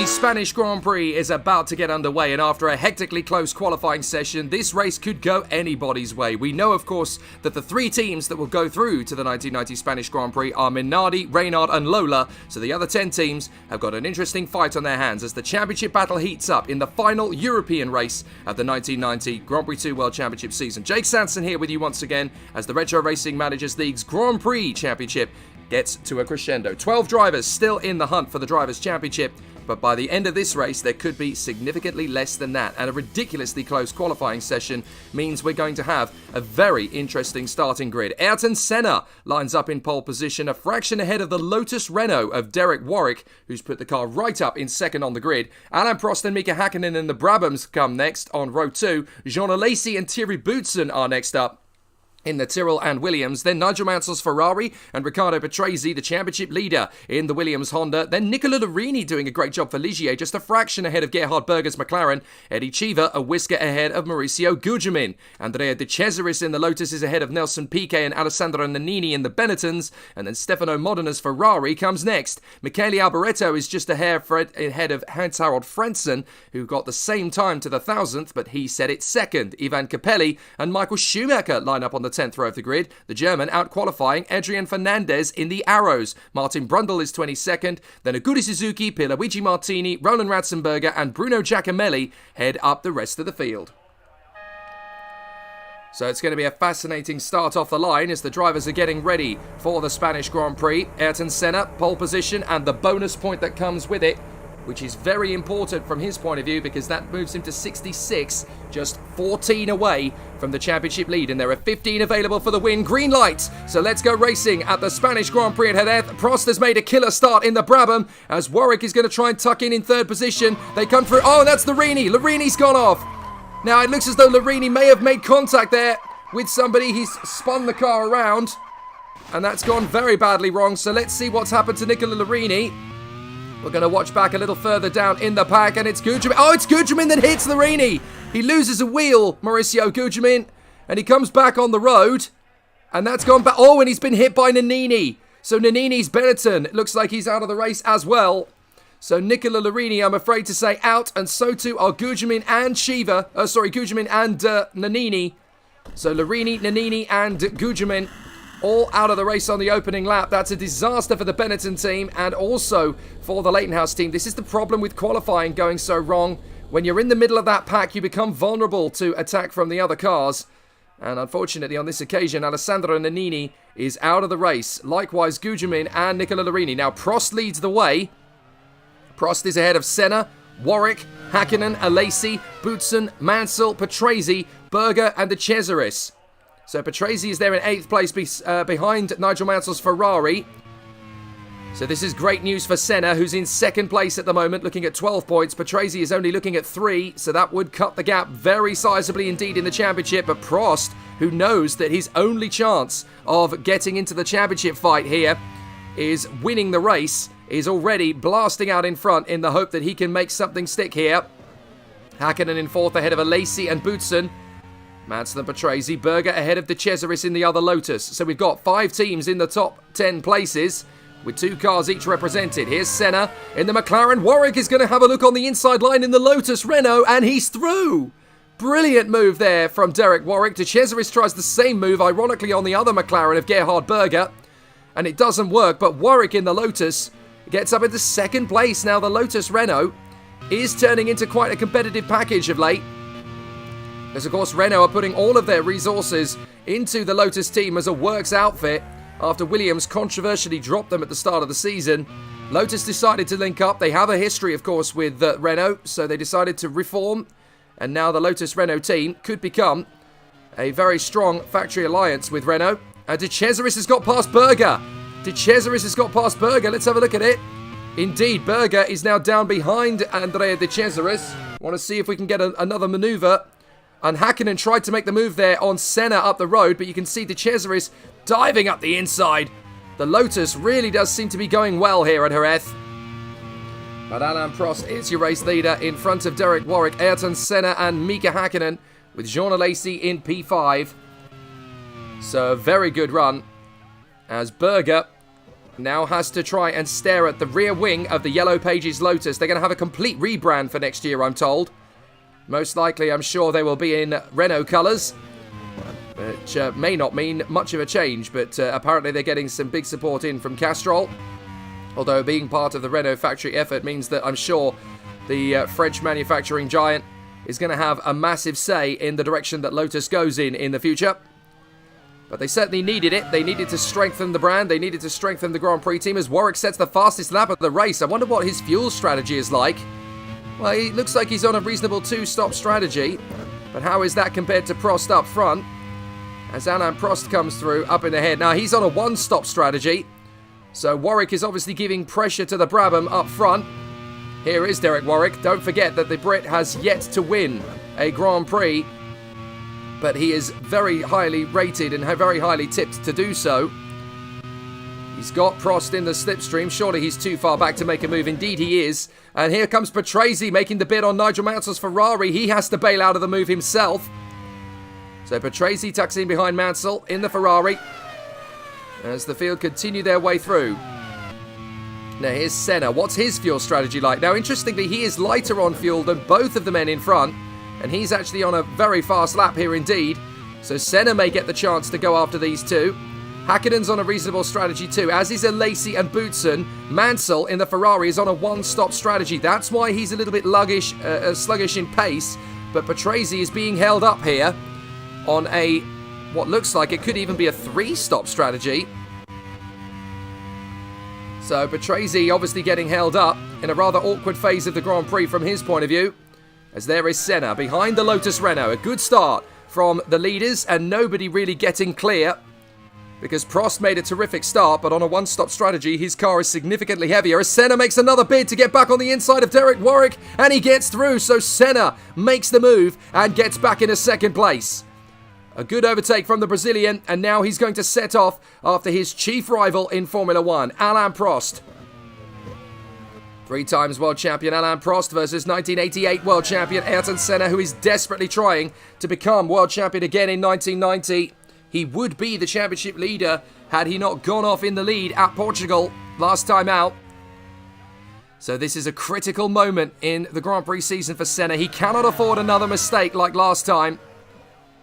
Spanish Grand Prix is about to get underway, and after a hectically close qualifying session, this race could go anybody's way. We know, of course, that the three teams that will go through to the 1990 Spanish Grand Prix are Minardi, Reynard and Lola, so the other 10 teams have got an interesting fight on their hands as the championship battle heats up in the final European race of the 1990 Grand Prix 2 World Championship season. Jake Sanson here with you once again as the Retro Racing Managers League's Grand Prix Championship gets to a crescendo. 12 drivers still in the hunt for the Drivers' Championship, but by the end of this race, there could be significantly less than that. And a ridiculously close qualifying session means we're going to have a very interesting starting grid. Ayrton Senna lines up in pole position, a fraction ahead of the Lotus Renault of Derek Warwick, who's put the car right up in second on the grid. Alain Prost and Mika Hakkinen in the Brabhams come next on row 2. Jean Alesi and Thierry Boutsen are next up in the Tyrrell and Williams. Then Nigel Mansell's Ferrari and Riccardo Patrese, the championship leader in the Williams Honda. Then Nicola Larini doing a great job for Ligier, just a fraction ahead of Gerhard Berger's McLaren. Eddie Cheever a whisker ahead of Mauricio Gugelmin. Andrea De Cesaris in the Lotus is ahead of Nelson Piquet and Alessandro Nannini in the Benettons. And then Stefano Modena Ferrari comes next. Michele Alboreto is just ahead of Hans-Harald Frentzen, who got the same time to the 1,000th, but he set it second. Ivan Capelli and Michael Schumacher line up on the 10th row of the grid. The German out-qualifying Adrian Fernandez in the Arrows. Martin Brundle is 22nd. Then Aguri Suzuki, Pierluigi Martini, Roland Ratzenberger and Bruno Giacomelli head up the rest of the field. So it's going to be a fascinating start off the line as the drivers are getting ready for the Spanish Grand Prix. Ayrton Senna, pole position, and the bonus point that comes with it, which is very important from his point of view because that moves him to 66, just 14 away from the championship lead, and there are 15 available for the win. Green light, so let's go racing at the Spanish Grand Prix at Jerez. Prost has made a killer start in the Brabham as Warwick is going to try and tuck in third position. They come through. Oh, that's Larini. Larini's gone off. Now it looks as though Larini may have made contact there with somebody. He's spun the car around, and that's gone very badly wrong. So let's see what's happened to Nicola Larini. We're going to watch back a little further down in the pack, and it's Gugelmin. Oh, it's Gugelmin that hits Larini. He loses a wheel, Mauricio Gugelmin, and he comes back on the road, and that's gone back. Oh, and he's been hit by Nannini. So Nannini's Benetton. It looks like he's out of the race as well. So Nicola Larini, I'm afraid to say, out, and so too are Gugelmin and Gugelmin and Nannini. So Larini, Nannini, and Gugelmin all out of the race on the opening lap. That's a disaster for the Benetton team and also for the Leighton House team. This is the problem with qualifying going so wrong. When you're in the middle of that pack, you become vulnerable to attack from the other cars. And unfortunately, on this occasion, Alessandro Nannini is out of the race. Likewise, Gugelmin and Nicola Larini. Now, Prost leads the way. Prost is ahead of Senna, Warwick, Hakkinen, Alesi, Boutsen, Mansell, Patrese, Berger and De Cesaris. So Patrese is there in 8th place behind Nigel Mansell's Ferrari. So this is great news for Senna, who's in 2nd place at the moment, looking at 12 points. Patrese is only looking at 3, so that would cut the gap very sizably indeed in the championship. But Prost, who knows that his only chance of getting into the championship fight here is winning the race, is already blasting out in front in the hope that he can make something stick here. Hakkinen in 4th ahead of Alesi and Boutsen. Mansell and Patrese, Berger ahead of De Cesaris in the other Lotus. So we've got 5 teams in the top 10 places with 2 cars each represented. Here's Senna in the McLaren. Warwick is going to have a look on the inside line in the Lotus Renault, and he's through. Brilliant move there from Derek Warwick. De Cesaris tries the same move, ironically, on the other McLaren of Gerhard Berger, and it doesn't work, but Warwick in the Lotus gets up into 2nd place. Now the Lotus Renault is turning into quite a competitive package of late. As of course Renault are putting all of their resources into the Lotus team as a works outfit after Williams controversially dropped them at the start of the season. Lotus decided to link up. They have a history, of course, with Renault, so they decided to reform, and now the Lotus Renault team could become a very strong factory alliance with Renault. De Cesaris has got past Berger. De Cesaris has got past Berger. Let's have a look at it. Indeed, Berger is now down behind Andrea De Cesaris. Want to see if we can get another manoeuvre. And Hakkinen tried to make the move there on Senna up the road, but you can see De Cesaris diving up the inside. The Lotus really does seem to be going well here at Jerez. But Alain Prost is your race leader in front of Derek Warwick, Ayrton Senna and Mika Hakkinen, with Jean Alesi in P5. So a very good run as Berger now has to try and stare at the rear wing of the Yellow Pages Lotus. They're going to have a complete rebrand for next year, I'm told. Most likely, I'm sure they will be in Renault colours, which may not mean much of a change, but apparently they're getting some big support in from Castrol. Although being part of the Renault factory effort means that I'm sure the French manufacturing giant is going to have a massive say in the direction that Lotus goes in the future. But they certainly needed it. They needed to strengthen the brand. They needed to strengthen the Grand Prix team as Warwick sets the fastest lap of the race. I wonder what his fuel strategy is like. Well, he looks like he's on a reasonable 2-stop strategy. But how is that compared to Prost up front? As Alain Prost comes through up in the head. Now, he's on a 1-stop strategy. So Warwick is obviously giving pressure to the Brabham up front. Here is Derek Warwick. Don't forget that the Brit has yet to win a Grand Prix. But he is very highly rated and very highly tipped to do so. He's got Prost in the slipstream. Surely he's too far back to make a move. Indeed he is. And here comes Patrese making the bid on Nigel Mansell's Ferrari. He has to bail out of the move himself. So Patrese tucks in behind Mansell in the Ferrari as the field continue their way through. Now here's Senna. What's his fuel strategy like? Now interestingly, he is lighter on fuel than both of the men in front. And he's actually on a very fast lap here indeed. So Senna may get the chance to go after these two. Hakkinen on a reasonable strategy too, as is Lacey and Boutsen. Mansell in the Ferrari is on a 1-stop strategy. That's why he's a little bit sluggish in pace. But Patrese is being held up here on a, what looks like it could even be a 3-stop strategy. So Patrese obviously getting held up in a rather awkward phase of the Grand Prix from his point of view. As there is Senna behind the Lotus Renault. A good start from the leaders and nobody really getting clear because Prost made a terrific start, but on a 1-stop strategy, his car is significantly heavier as Senna makes another bid to get back on the inside of Derek Warwick and he gets through. So Senna makes the move and gets back in a 2nd place. A good overtake from the Brazilian and now he's going to set off after his chief rival in Formula 1, Alain Prost. 3 times world champion Alain Prost versus 1988 world champion Ayrton Senna, who is desperately trying to become world champion again in 1990. He would be the championship leader had he not gone off in the lead at Portugal last time out. So this is a critical moment in the Grand Prix season for Senna. He cannot afford another mistake like last time.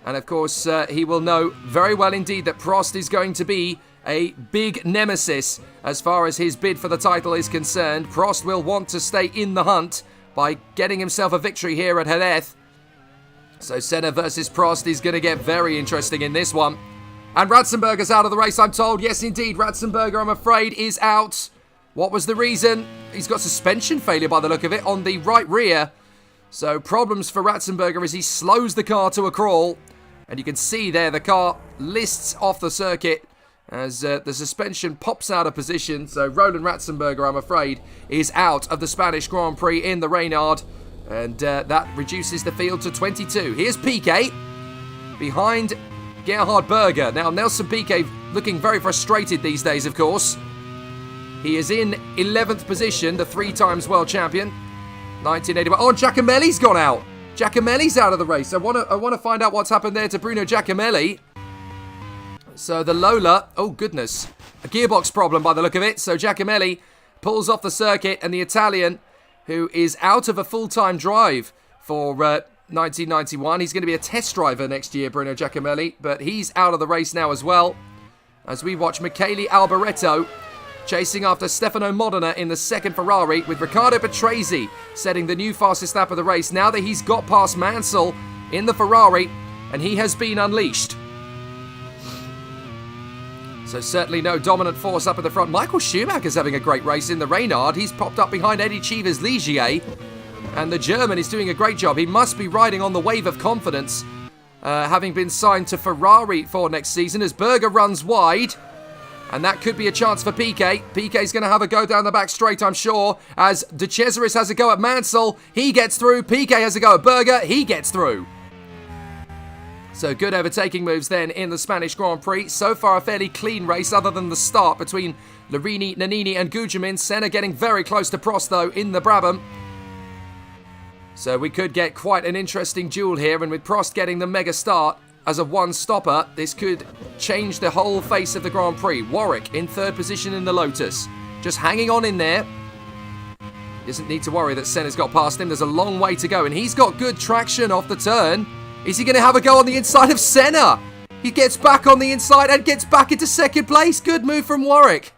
And of course, he will know very well indeed that Prost is going to be a big nemesis as far as his bid for the title is concerned. Prost will want to stay in the hunt by getting himself a victory here at Jerez. So Senna versus Prost is going to get very interesting in this one. And Ratzenberger's out of the race, I'm told. Yes, indeed, Ratzenberger, I'm afraid, is out. What was the reason? He's got suspension failure by the look of it on the right rear. So problems for Ratzenberger as he slows the car to a crawl. And you can see there the car lists off the circuit as the suspension pops out of position. So Roland Ratzenberger, I'm afraid, is out of the Spanish Grand Prix in the Reynard. And that reduces the field to 22. Here's Piquet behind Gerhard Berger. Now, Nelson Piquet looking very frustrated these days, of course. He is in 11th position, the 3 times world champion. 1981. Oh, Giacomelli's gone out. Giacomelli's out of the race. I want to find out what's happened there to Bruno Giacomelli. So the Lola, oh goodness, a gearbox problem by the look of it. So Giacomelli pulls off the circuit and the Italian, who is out of a full-time drive for 1991. He's going to be a test driver next year, Bruno Giacomelli, but he's out of the race now as well. As we watch Michele Alboreto chasing after Stefano Modena in the 2nd Ferrari, with Riccardo Patrese setting the new fastest lap of the race now that he's got past Mansell in the Ferrari and he has been unleashed. So certainly no dominant force up at the front. Michael Schumacher's having a great race in the Reynard. He's popped up behind Eddie Cheever's Ligier. And the German is doing a great job. He must be riding on the wave of confidence, having been signed to Ferrari for next season as Berger runs wide. And that could be a chance for Piquet. Piquet's going to have a go down the back straight, I'm sure, as De Cesaris has a go at Mansell. He gets through. Piquet has a go at Berger. He gets through. So good overtaking moves then in the Spanish Grand Prix. So far a fairly clean race other than the start between Larini, Nannini and Gugelmin. Senna getting very close to Prost though in the Brabham. So we could get quite an interesting duel here, and with Prost getting the mega start, as a one-stopper, this could change the whole face of the Grand Prix. Warwick in third position in the Lotus. Just hanging on in there. He doesn't need to worry that Senna's got past him. There's a long way to go, and he's got good traction off the turn. Is he going to have a go on the inside of Senna? He gets back on the inside and gets back into second place. Good move from Warwick.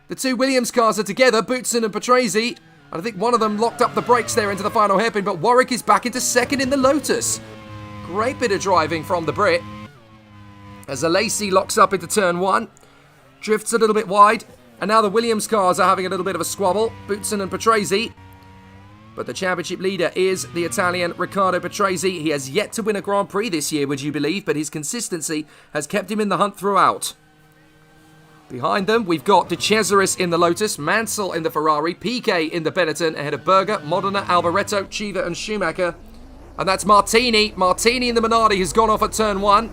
The two Williams cars are together, Boutsen and Patrese. And I think one of them locked up the brakes there into the final hairpin, but Warwick is back into second in the Lotus. Great bit of driving from the Brit. As Alesi locks up into turn one. Drifts a little bit wide. And now the Williams cars are having a little bit of a squabble. Boutsen and Patrese. But the championship leader is the Italian Riccardo Patrese. He has yet to win a Grand Prix this year, would you believe? But his consistency has kept him in the hunt throughout. Behind them, we've got De Cesaris in the Lotus, Mansell in the Ferrari, Piquet in the Benetton, ahead of Berger, Modena, Alboreto, Chiva and Schumacher. And that's Martini. Martini in the Minardi has gone off at turn one.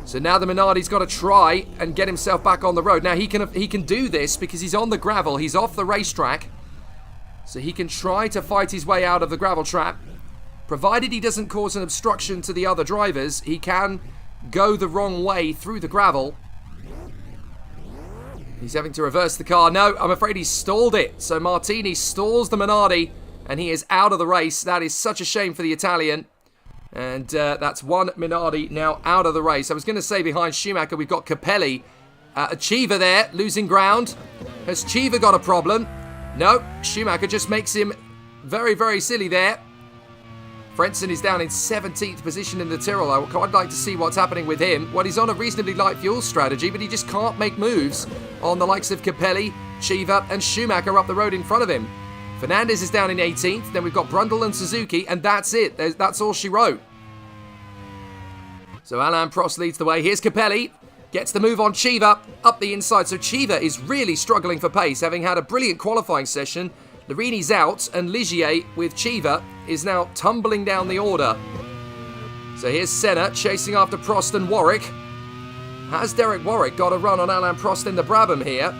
So now the Minardi's got to try and get himself back on the road. Now he can do this because he's on the gravel. He's off the racetrack. So he can try to fight his way out of the gravel trap. Provided he doesn't cause an obstruction to the other drivers, he can go the wrong way through the gravel. He's having to reverse the car. No, I'm afraid he stalled it. So Martini stalls the Minardi and he is out of the race. That is such a shame for the Italian. And that's one Minardi now out of the race. I was going to say behind Schumacher we've got Capelli. Chiva there, losing ground. Has Chiva got a problem? No, Schumacher just makes him very, very silly there. Frentzen is down in 17th position in the Tyrrell. I'd like to see what's happening with him. Well, he's on a reasonably light fuel strategy, but he just can't make moves on the likes of Capelli, Chiva and Schumacher up the road in front of him. Fernandez is down in 18th. Then we've got Brundle and Suzuki, and that's it. That's all she wrote. So Alain Prost leads the way. Here's Capelli. Gets the move on Chiva up the inside. So Chiva is really struggling for pace, having had a brilliant qualifying session. Larini's out, and Ligier with Chiva is now tumbling down the order. So here's Senna chasing after Prost and Warwick. Has Derek Warwick got a run on Alain Prost in the Brabham here?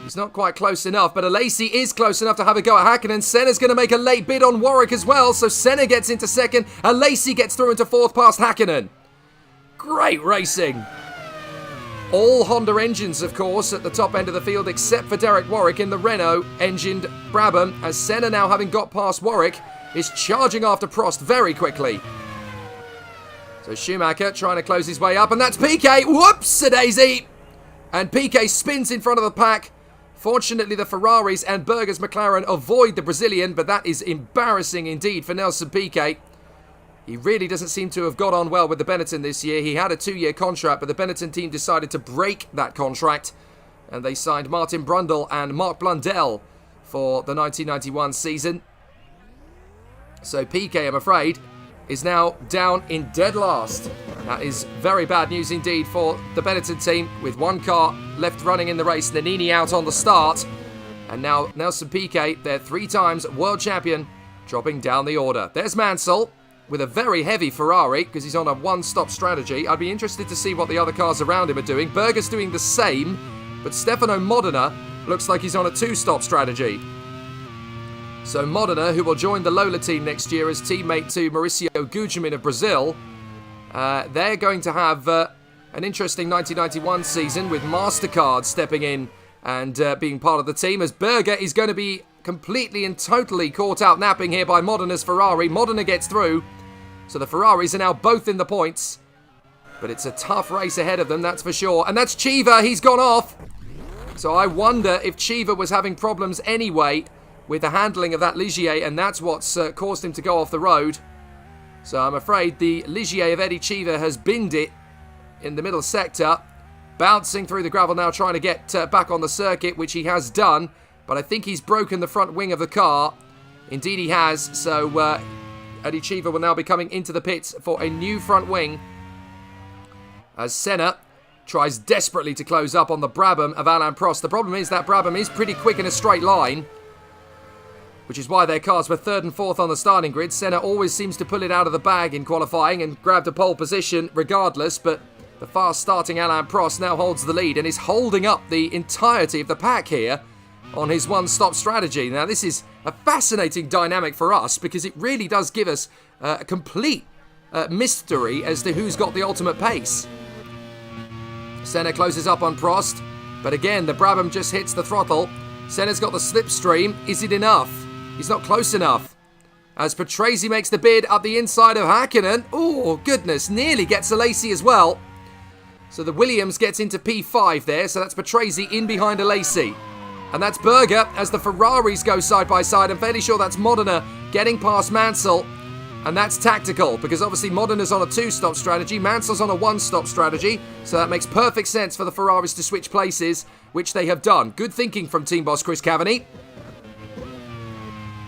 He's not quite close enough, but Alesi is close enough to have a go at Hakkinen. Senna's going to make a late bid on Warwick as well, so Senna gets into second. Alesi gets through into fourth past Hakkinen. Great racing. All Honda engines, of course, at the top end of the field, except for Derek Warwick in the Renault-engined Brabham, as Senna, now having got past Warwick, is charging after Prost very quickly. So Schumacher trying to close his way up, and that's Piquet. Whoops-a-daisy! And Piquet spins in front of the pack. Fortunately, the Ferraris and Berger's McLaren avoid the Brazilian, but that is embarrassing indeed for Nelson Piquet. He really doesn't seem to have got on well with the Benetton this year. He had a 2-year contract, but the Benetton team decided to break that contract, and they signed Martin Brundle and Mark Blundell for the 1991 season. So Piquet, I'm afraid, is now down in dead last. That is very bad news indeed for the Benetton team, with one car left running in the race. Nannini out on the start. And now Nelson Piquet, their 3 times world champion, dropping down the order. There's Mansell with a very heavy Ferrari because he's on a one-stop strategy. I'd be interested to see what the other cars around him are doing. Berger's doing the same, but Stefano Modena looks like he's on a 2-stop strategy. So Modena, who will join the Lola team next year as teammate to Mauricio Gugelmin of Brazil, they're going to have an interesting 1991 season with MasterCard stepping in and being part of the team, as Berger is going to be completely and totally caught out napping here by Modena's Ferrari. Modena gets through, so the Ferraris are now both in the points, but it's a tough race ahead of them, that's for sure. And that's Chiva, he's gone off. So I wonder if Chiva was having problems anyway with the handling of that Ligier, and that's what's caused him to go off the road. So I'm afraid the Ligier of Eddie Chiva has binned it in the middle sector, bouncing through the gravel now, trying to get back on the circuit, which he has done, but I think he's broken the front wing of the car. Indeed he has, so Eddie Chiva will now be coming into the pits for a new front wing, as Senna tries desperately to close up on the Brabham of Alain Prost. The problem is that Brabham is pretty quick in a straight line, which is why their cars were 3rd and 4th on the starting grid. Senna always seems to pull it out of the bag in qualifying and grabbed a pole position regardless, but the fast-starting Alain Prost now holds the lead and is holding up the entirety of the pack here on his one-stop strategy. Now, this is a fascinating dynamic for us because it really does give us a complete mystery as to who's got the ultimate pace. Senna closes up on Prost, but again, the Brabham just hits the throttle. Senna's got the slipstream. Is it enough? He's not close enough. As Patrese makes the bid up the inside of Häkkinen. Oh, goodness, nearly gets Alesi as well. So the Williams gets into P5 there, so that's Patrese in behind Alesi. And that's Berger as the Ferraris go side by side. I'm fairly sure that's Modena getting past Mansell. And that's tactical, because obviously Modena's on a 2-stop strategy, Mansell's on a 1-stop strategy, so that makes perfect sense for the Ferraris to switch places, which they have done. Good thinking from team boss Chris Cavani.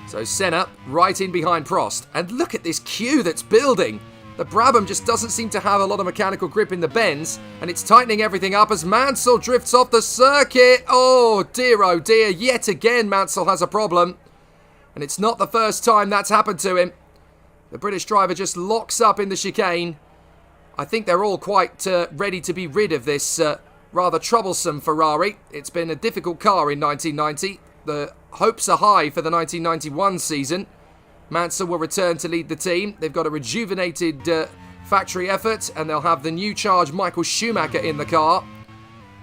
So Senna right in behind Prost. And look at this queue that's building. The Brabham just doesn't seem to have a lot of mechanical grip in the bends, and it's tightening everything up as Mansell drifts off the circuit. Oh dear, yet again Mansell has a problem. And it's not the first time that's happened to him. The British driver just locks up in the chicane. I think they're all quite ready to be rid of this rather troublesome Ferrari. It's been a difficult car in 1990. The hopes are high for the 1991 season. Mansell will return to lead the team. They've got a rejuvenated factory effort, and they'll have the new charge Michael Schumacher in the car,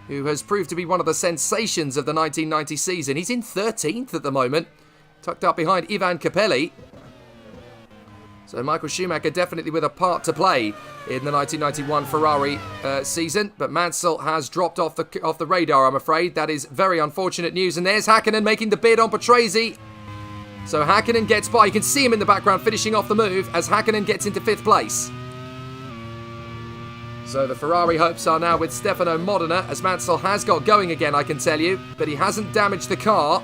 who has proved to be one of the sensations of the 1990 season. He's in 13th at the moment, tucked up behind Ivan Capelli. So Michael Schumacher definitely with a part to play in the 1991 Ferrari season. But Mansell has dropped off the radar, I'm afraid. That is very unfortunate news. And there's Häkkinen making the bid on Patrese. So Häkkinen gets by. You can see him in the background finishing off the move as Häkkinen gets into 5th place. So the Ferrari hopes are now with Stefano Modena, as Mansell has got going again, I can tell you. But he hasn't damaged the car.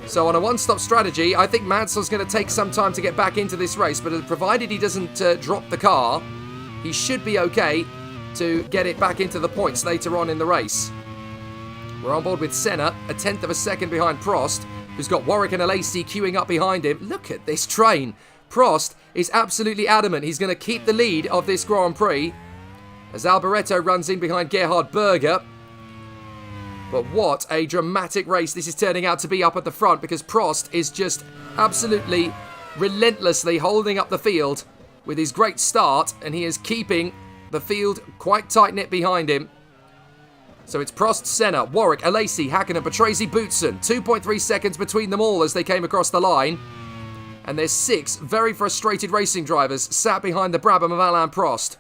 So on a 1-stop strategy, I think Mansell's going to take some time to get back into this race, but provided he doesn't drop the car, he should be okay to get it back into the points later on in the race. We're on board with Senna, a 1/10 of a second behind Prost, who's got Warwick and Alesi queuing up behind him. Look at this train. Prost is absolutely adamant he's going to keep the lead of this Grand Prix, as Alboreto runs in behind Gerhard Berger. But what a dramatic race this is turning out to be up at the front, because Prost is just absolutely relentlessly holding up the field with his great start, and he is keeping the field quite tight-knit behind him. So it's Prost, Senna, Warwick, Alesi, Häkkinen, Patrese, Boutsen. 2.3 seconds between them all as they came across the line. And there's 6 very frustrated racing drivers sat behind the Brabham of Alain Prost.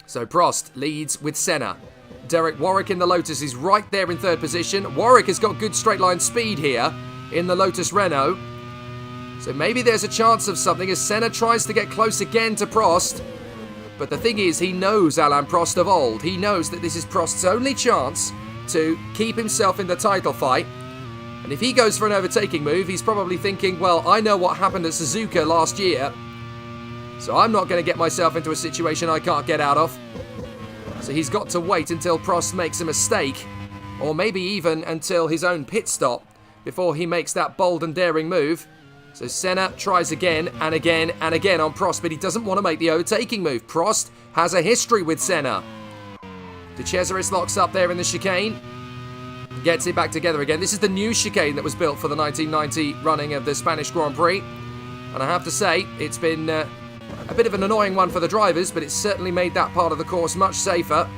So Prost leads with Senna. Derek Warwick in the Lotus is right there in 3rd position. Warwick has got good straight line speed here in the Lotus Renault. So maybe there's a chance of something as Senna tries to get close again to Prost. But the thing is, he knows Alain Prost of old. He knows that this is Prost's only chance to keep himself in the title fight. And if he goes for an overtaking move, he's probably thinking, well, I know what happened at Suzuka last year, so I'm not going to get myself into a situation I can't get out of. So he's got to wait until Prost makes a mistake, or maybe even until his own pit stop, before he makes that bold and daring move. So Senna tries again and again and again on Prost, but he doesn't want to make the overtaking move. Prost has a history with Senna. De Cesaris locks up there in the chicane. Gets it back together again. This is the new chicane that was built for the 1990 running of the Spanish Grand Prix. And I have to say, it's been a bit of an annoying one for the drivers, but it's certainly made that part of the course much safer.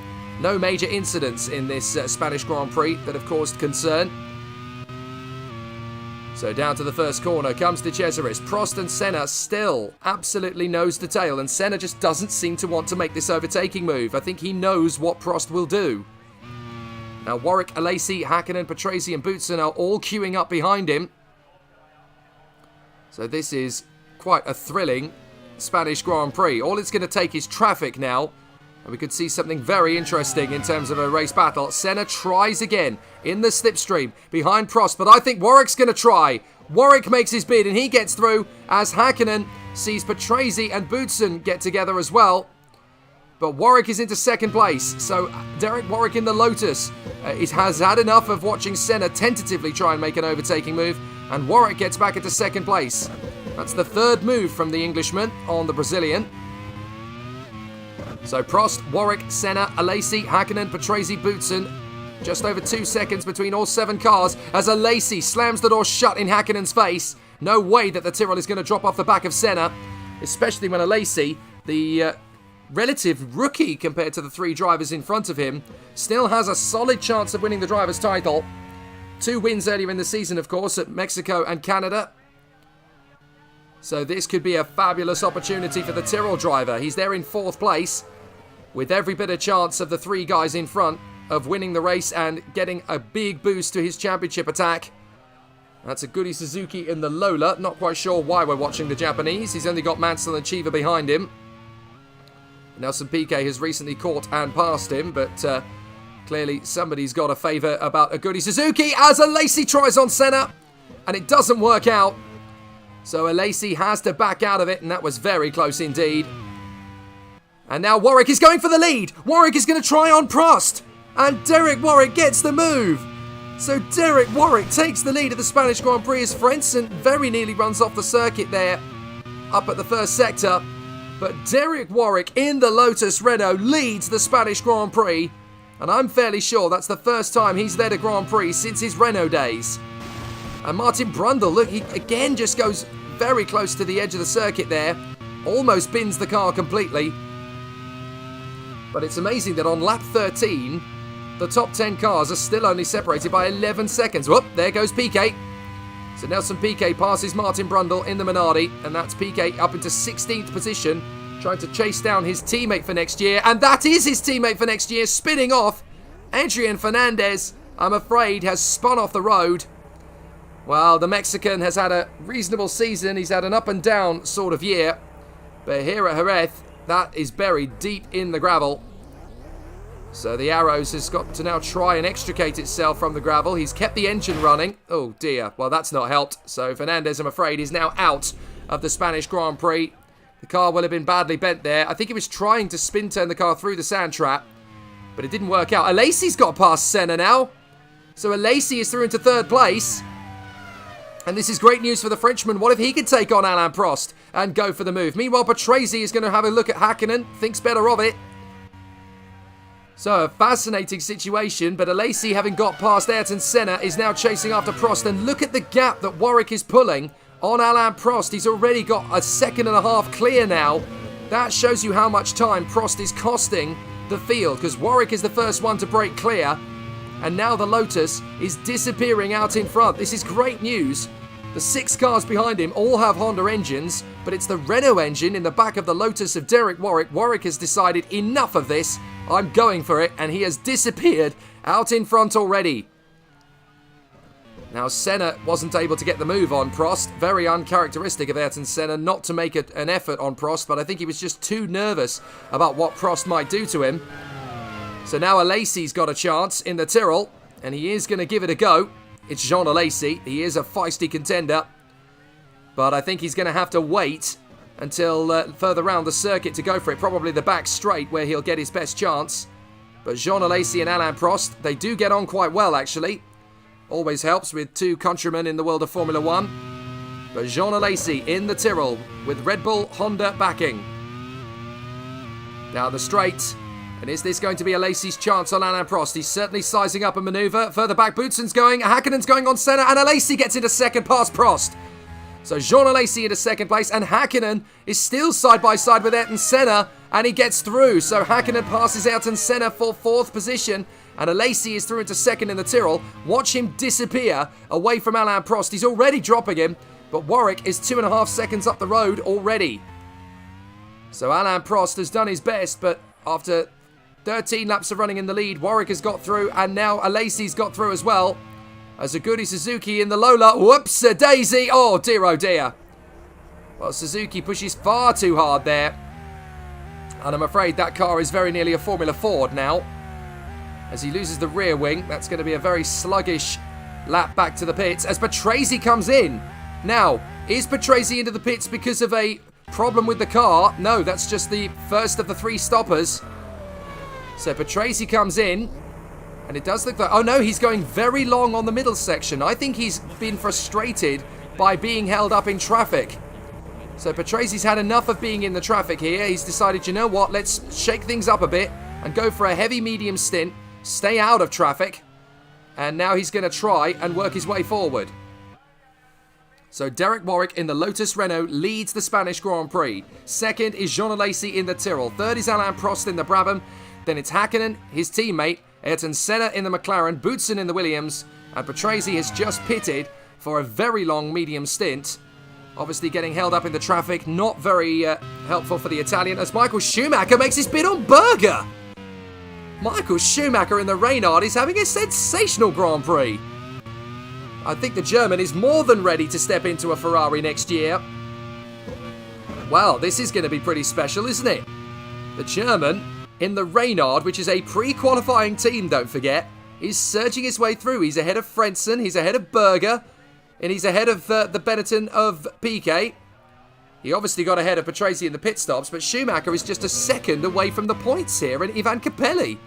No major incidents in this Spanish Grand Prix that have caused concern. So down to the first corner comes De Cesaris. Prost and Senna still absolutely nose to tail, and Senna just doesn't seem to want to make this overtaking move. I think he knows what Prost will do. Now Warwick, Alesi, Häkkinen, Patrese and Boutsen are all queuing up behind him. So this is quite a thrilling Spanish Grand Prix. All it's going to take is traffic now, and we could see something very interesting in terms of a race battle. Senna tries again in the slipstream behind Prost, but I think Warwick's going to try. Warwick makes his bid and he gets through as Häkkinen sees Patrese and Boutsen get together as well. But Warwick is into second place, so Derek Warwick in the Lotus has had enough of watching Senna tentatively try and make an overtaking move, and Warwick gets back into second place. That's the third move from the Englishman on the Brazilian. So Prost, Warwick, Senna, Alesi, Häkkinen, Patrese, Boutsen. Just over 2 seconds between all 7 cars as Alesi slams the door shut in Häkkinen's face. No way that the Tyrrell is going to drop off the back of Senna. especially when Alesi, the relative rookie compared to the 3 drivers in front of him, still has a solid chance of winning the driver's title. 2 wins earlier in the season, of course, at Mexico and Canada. So this could be a fabulous opportunity for the Tyrrell driver. He's there in 4th place, with every bit of chance of the 3 guys in front of winning the race and getting a big boost to his championship attack. That's a Goody Suzuki in the Lola. Not quite sure why we're watching the Japanese. He's only got Mansell and Chiva behind him. Nelson Piquet has recently caught and passed him, but clearly somebody's got a favour about a Goody Suzuki as Alesi tries on Senna, and it doesn't work out. So Alesi has to back out of it, and that was very close indeed. And now Warwick is going for the lead. Warwick is going to try on Prost, and Derek Warwick gets the move. So Derek Warwick takes the lead of the Spanish Grand Prix as Frentzen very nearly runs off the circuit there up at the first sector. But Derek Warwick in the Lotus Renault leads the Spanish Grand Prix. And I'm fairly sure that's the first time he's led a Grand Prix since his Renault days. And Martin Brundle, look, he again just goes very close to the edge of the circuit there. Almost bins the car completely. But it's amazing that on lap 13, the top 10 cars are still only separated by 11 seconds. Whoop, there goes Piquet. So Nelson Piquet passes Martin Brundle in the Minardi, and that's Piquet up into 16th position, trying to chase down his teammate for next year. And that is his teammate for next year, spinning off. Adrian Fernandez, I'm afraid, has spun off the road. Well, the Mexican has had a reasonable season. He's had an up and down sort of year. But here at Jerez, that is buried deep in the gravel. So the Arrows has got to now try and extricate itself from the gravel. He's kept the engine running. Oh dear, well that's not helped. So Fernandez, I'm afraid, is now out of the Spanish Grand Prix. The car will have been badly bent there. I think he was trying to spin turn the car through the sand trap, but it didn't work out. Alesi's got past Senna now. So Alesi is through into 3rd place. And this is great news for the Frenchman. What if he could take on Alain Prost and go for the move? Meanwhile, Patrese is going to have a look at Hakkinen, thinks better of it. So, a fascinating situation, but Alesi, having got past Ayrton Senna, is now chasing after Prost. And look at the gap that Warwick is pulling on Alain Prost. He's already got a 1.5 seconds clear now. That shows you how much time Prost is costing the field, because Warwick is the first one to break clear. And now the Lotus is disappearing out in front. This is great news. The 6 cars behind him all have Honda engines, but it's the Renault engine in the back of the Lotus of Derek Warwick. Warwick has decided enough of this. I'm going for it, and he has disappeared out in front already. Now, Senna wasn't able to get the move on Prost. Very uncharacteristic of Ayrton Senna not to make an effort on Prost, but I think he was just too nervous about what Prost might do to him. So now Alesi's got a chance in the Tyrrell, and he is going to give it a go. It's Jean Alesi. He is a feisty contender, but I think he's going to have to wait until further round the circuit to go for it. Probably the back straight where he'll get his best chance. But Jean Alesi and Alain Prost, they do get on quite well, actually. Always helps with 2 countrymen in the world of Formula 1. But Jean Alesi in the Tyrrell with Red Bull Honda backing. Now the straight. And is this going to be Alesi's chance on Alain Prost? He's certainly sizing up a manoeuvre. Further back, Boutsen's going. Hakkinen's going on Senna. And Alesi gets into 2nd past Prost. So Jean Alesi into 2nd place. And Hakkinen is still side by side with Ayrton Senna. And he gets through. So Hakkinen passes Ayrton Senna for 4th position. And Alesi is through into 2nd in the Tyrrell. Watch him disappear away from Alain Prost. He's already dropping him. But Warwick is 2.5 seconds up the road already. So Alain Prost has done his best. But after 13 laps of running in the lead, Warwick has got through, and now Alesi's got through as well. As a Goody Suzuki in the Lola. Whoops-a-daisy. Oh, dear, oh, dear. Well, Suzuki pushes far too hard there. And I'm afraid that car is very nearly a Formula Ford now. As he loses the rear wing, that's going to be a very sluggish lap back to the pits. As Patrese comes in. Now, is Patrese into the pits because of a problem with the car? No, that's just the first of the 3 stoppers. So Patrese comes in, and it does look like... Oh no, he's going very long on the middle section. I think he's been frustrated by being held up in traffic. So Patrese's had enough of being in the traffic here. He's decided, you know what, let's shake things up a bit and go for a heavy medium stint, stay out of traffic, and now he's going to try and work his way forward. So Derek Warwick in the Lotus Renault leads the Spanish Grand Prix. Second is Jean Alesi in the Tyrrell. Third is Alain Prost in the Brabham. Then it's Hakkinen, his teammate, Ayrton Senna in the McLaren, Boutsen in the Williams, and Patrese has just pitted for a very long medium stint. Obviously getting held up in the traffic, not very helpful for the Italian, as Michael Schumacher makes his bid on Berger. Michael Schumacher in the Reynard is having a sensational Grand Prix. I think the German is more than ready to step into a Ferrari next year. Well, this is going to be pretty special, isn't it? The German in the Reynard, which is a pre-qualifying team, don't forget, is surging his way through. He's ahead of Frentzen, he's ahead of Berger, and he's ahead of the Benetton of Piquet. He obviously got ahead of Patrese in the pit stops, but Schumacher is just a second away from the points here, and Ivan Capelli.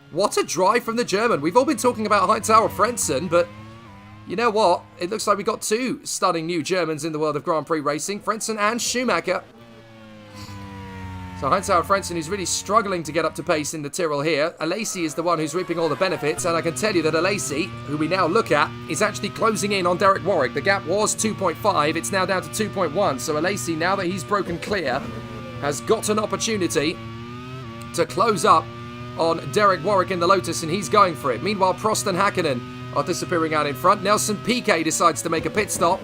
What a drive from the German. We've all been talking about Heinz-Harald Frentzen, but you know what? It looks like we got two stunning new Germans in the world of Grand Prix racing, Frentzen and Schumacher. So Heinz-Harald Frentzen is really struggling to get up to pace in the Tyrrell here. Alesi is the one who's reaping all the benefits, and I can tell you that Alesi, who we now look at, is actually closing in on Derek Warwick. The gap was 2.5, it's now down to 2.1. So Alesi, now that he's broken clear, has got an opportunity to close up on Derek Warwick in the Lotus, and he's going for it. Meanwhile, Prost and Hakkinen are disappearing out in front. Nelson Piquet decides to make a pit stop.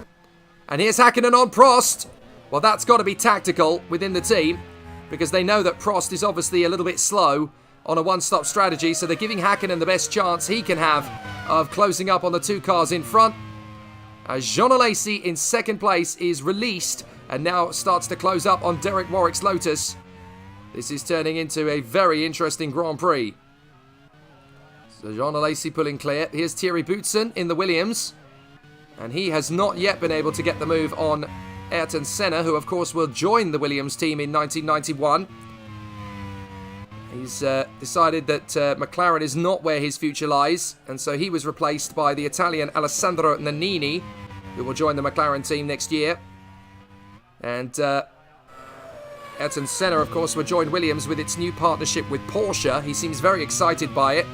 And here's Hakkinen on Prost. Well, that's got to be tactical within the team, because they know that Prost is obviously a little bit slow on a one-stop strategy, so they're giving Hakkinen the best chance he can have of closing up on the two cars in front. As Jean Alesi in second place is released and now starts to close up on Derek Warwick's Lotus. This is turning into a very interesting Grand Prix. So Jean Alesi pulling clear. Here's Thierry Boutsen in the Williams, and he has not yet been able to get the move on Ayrton Senna, who of course will join the Williams team in 1991. He's decided that McLaren is not where his future lies, and so he was replaced by the Italian Alessandro Nannini, who will join the McLaren team next year. And Ayrton Senna, of course, will join Williams with its new partnership with Porsche. He seems very excited by it.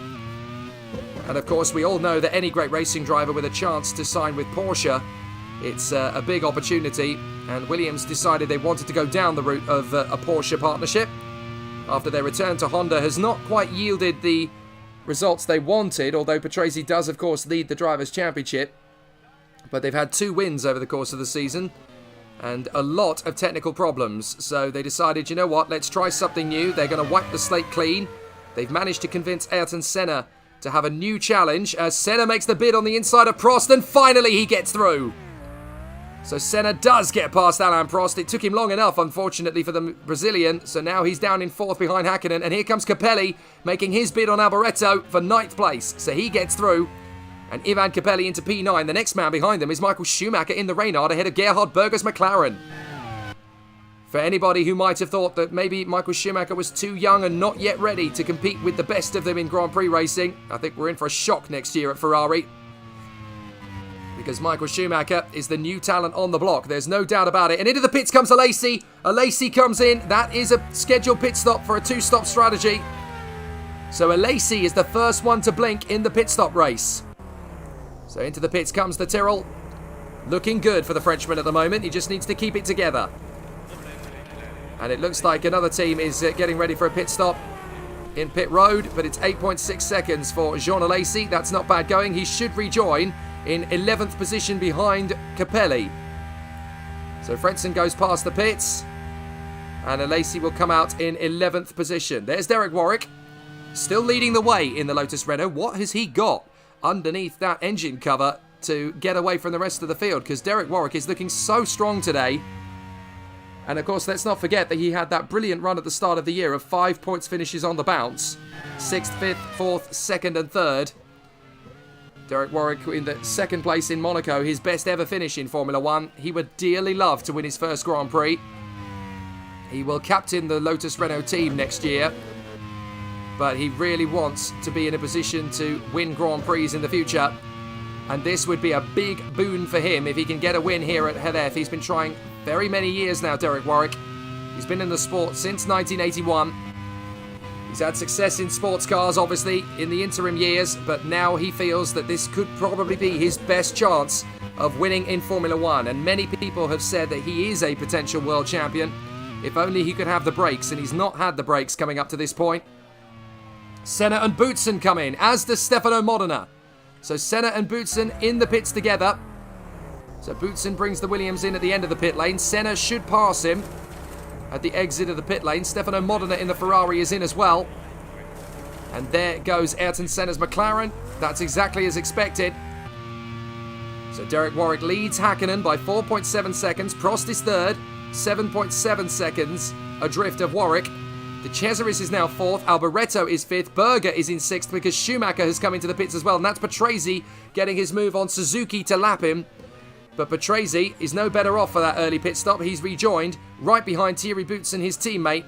And of course, we all know that any great racing driver with a chance to sign with Porsche, it's a big opportunity, and Williams decided they wanted to go down the route of a Porsche partnership after their return to Honda has not quite yielded the results they wanted, although Patrese does, of course, lead the Drivers' Championship. But they've had 2 wins over the course of the season and a lot of technical problems. So they decided, you know what, let's try something new. They're going to wipe the slate clean. They've managed to convince Ayrton Senna to have a new challenge as Senna makes the bid on the inside of Prost, and finally he gets through. So Senna does get past Alain Prost. It took him long enough, unfortunately, for the Brazilian. So now he's down in 4th behind Hakkinen. And here comes Capelli making his bid on Alboreto for 9th place. So he gets through. And Ivan Capelli into P9. The next man behind them is Michael Schumacher in the Reynard ahead of Gerhard Berger's McLaren. For anybody who might have thought that maybe Michael Schumacher was too young and not yet ready to compete with the best of them in Grand Prix racing, I think we're in for a shock next year at Ferrari. Because Michael Schumacher is the new talent on the block. There's no doubt about it. And into the pits comes Alesi. Alesi comes in. That is a scheduled pit stop for a 2-stop strategy. So Alesi is the first one to blink in the pit stop race. So into the pits comes the Tyrrell. Looking good for the Frenchman at the moment. He just needs to keep it together. And it looks like another team is getting ready for a pit stop in pit road. But it's 8.6 seconds for Jean Alesi. That's not bad going. He should rejoin in 11th position behind Capelli. So Frentzen goes past the pits, and Alesi will come out in 11th position. There's Derek Warwick, still leading the way in the Lotus Renault. What has he got underneath that engine cover to get away from the rest of the field? Because Derek Warwick is looking so strong today. And of course, let's not forget that he had that brilliant run at the start of the year of 5 points finishes on the bounce. 6th, 5th, 4th, 2nd and 3rd. Derek Warwick in the 2nd place in Monaco, his best ever finish in Formula 1. He would dearly love to win his first Grand Prix. He will captain the Lotus Renault team next year. But he really wants to be in a position to win Grand Prix in the future. And this would be a big boon for him if he can get a win here at Jerez. He's been trying very many years now, Derek Warwick. He's been in the sport since 1981. He's had success in sports cars, obviously, in the interim years, but now he feels that this could probably be his best chance of winning in Formula One. And many people have said that he is a potential world champion, if only he could have the brakes, and he's not had the brakes coming up to this point. Senna and Boutsen come in, as does Stefano Modena. So Senna and Boutsen in the pits together. So Boutsen brings the Williams in at the end of the pit lane. Senna should pass him at the exit of the pit lane. Stefano Modena in the Ferrari is in as well. And there goes Ayrton Senna's McLaren. That's exactly as expected. So Derek Warwick leads Häkkinen by 4.7 seconds. Prost is third, 7.7 seconds adrift of Warwick. De Cesaris is now fourth. Alboreto is fifth. Berger is in sixth because Schumacher has come into the pits as well. And that's Patrese getting his move on Suzuki to lap him. But Patrese is no better off for that early pit stop. He's rejoined right behind Thierry Boutsen, his teammate.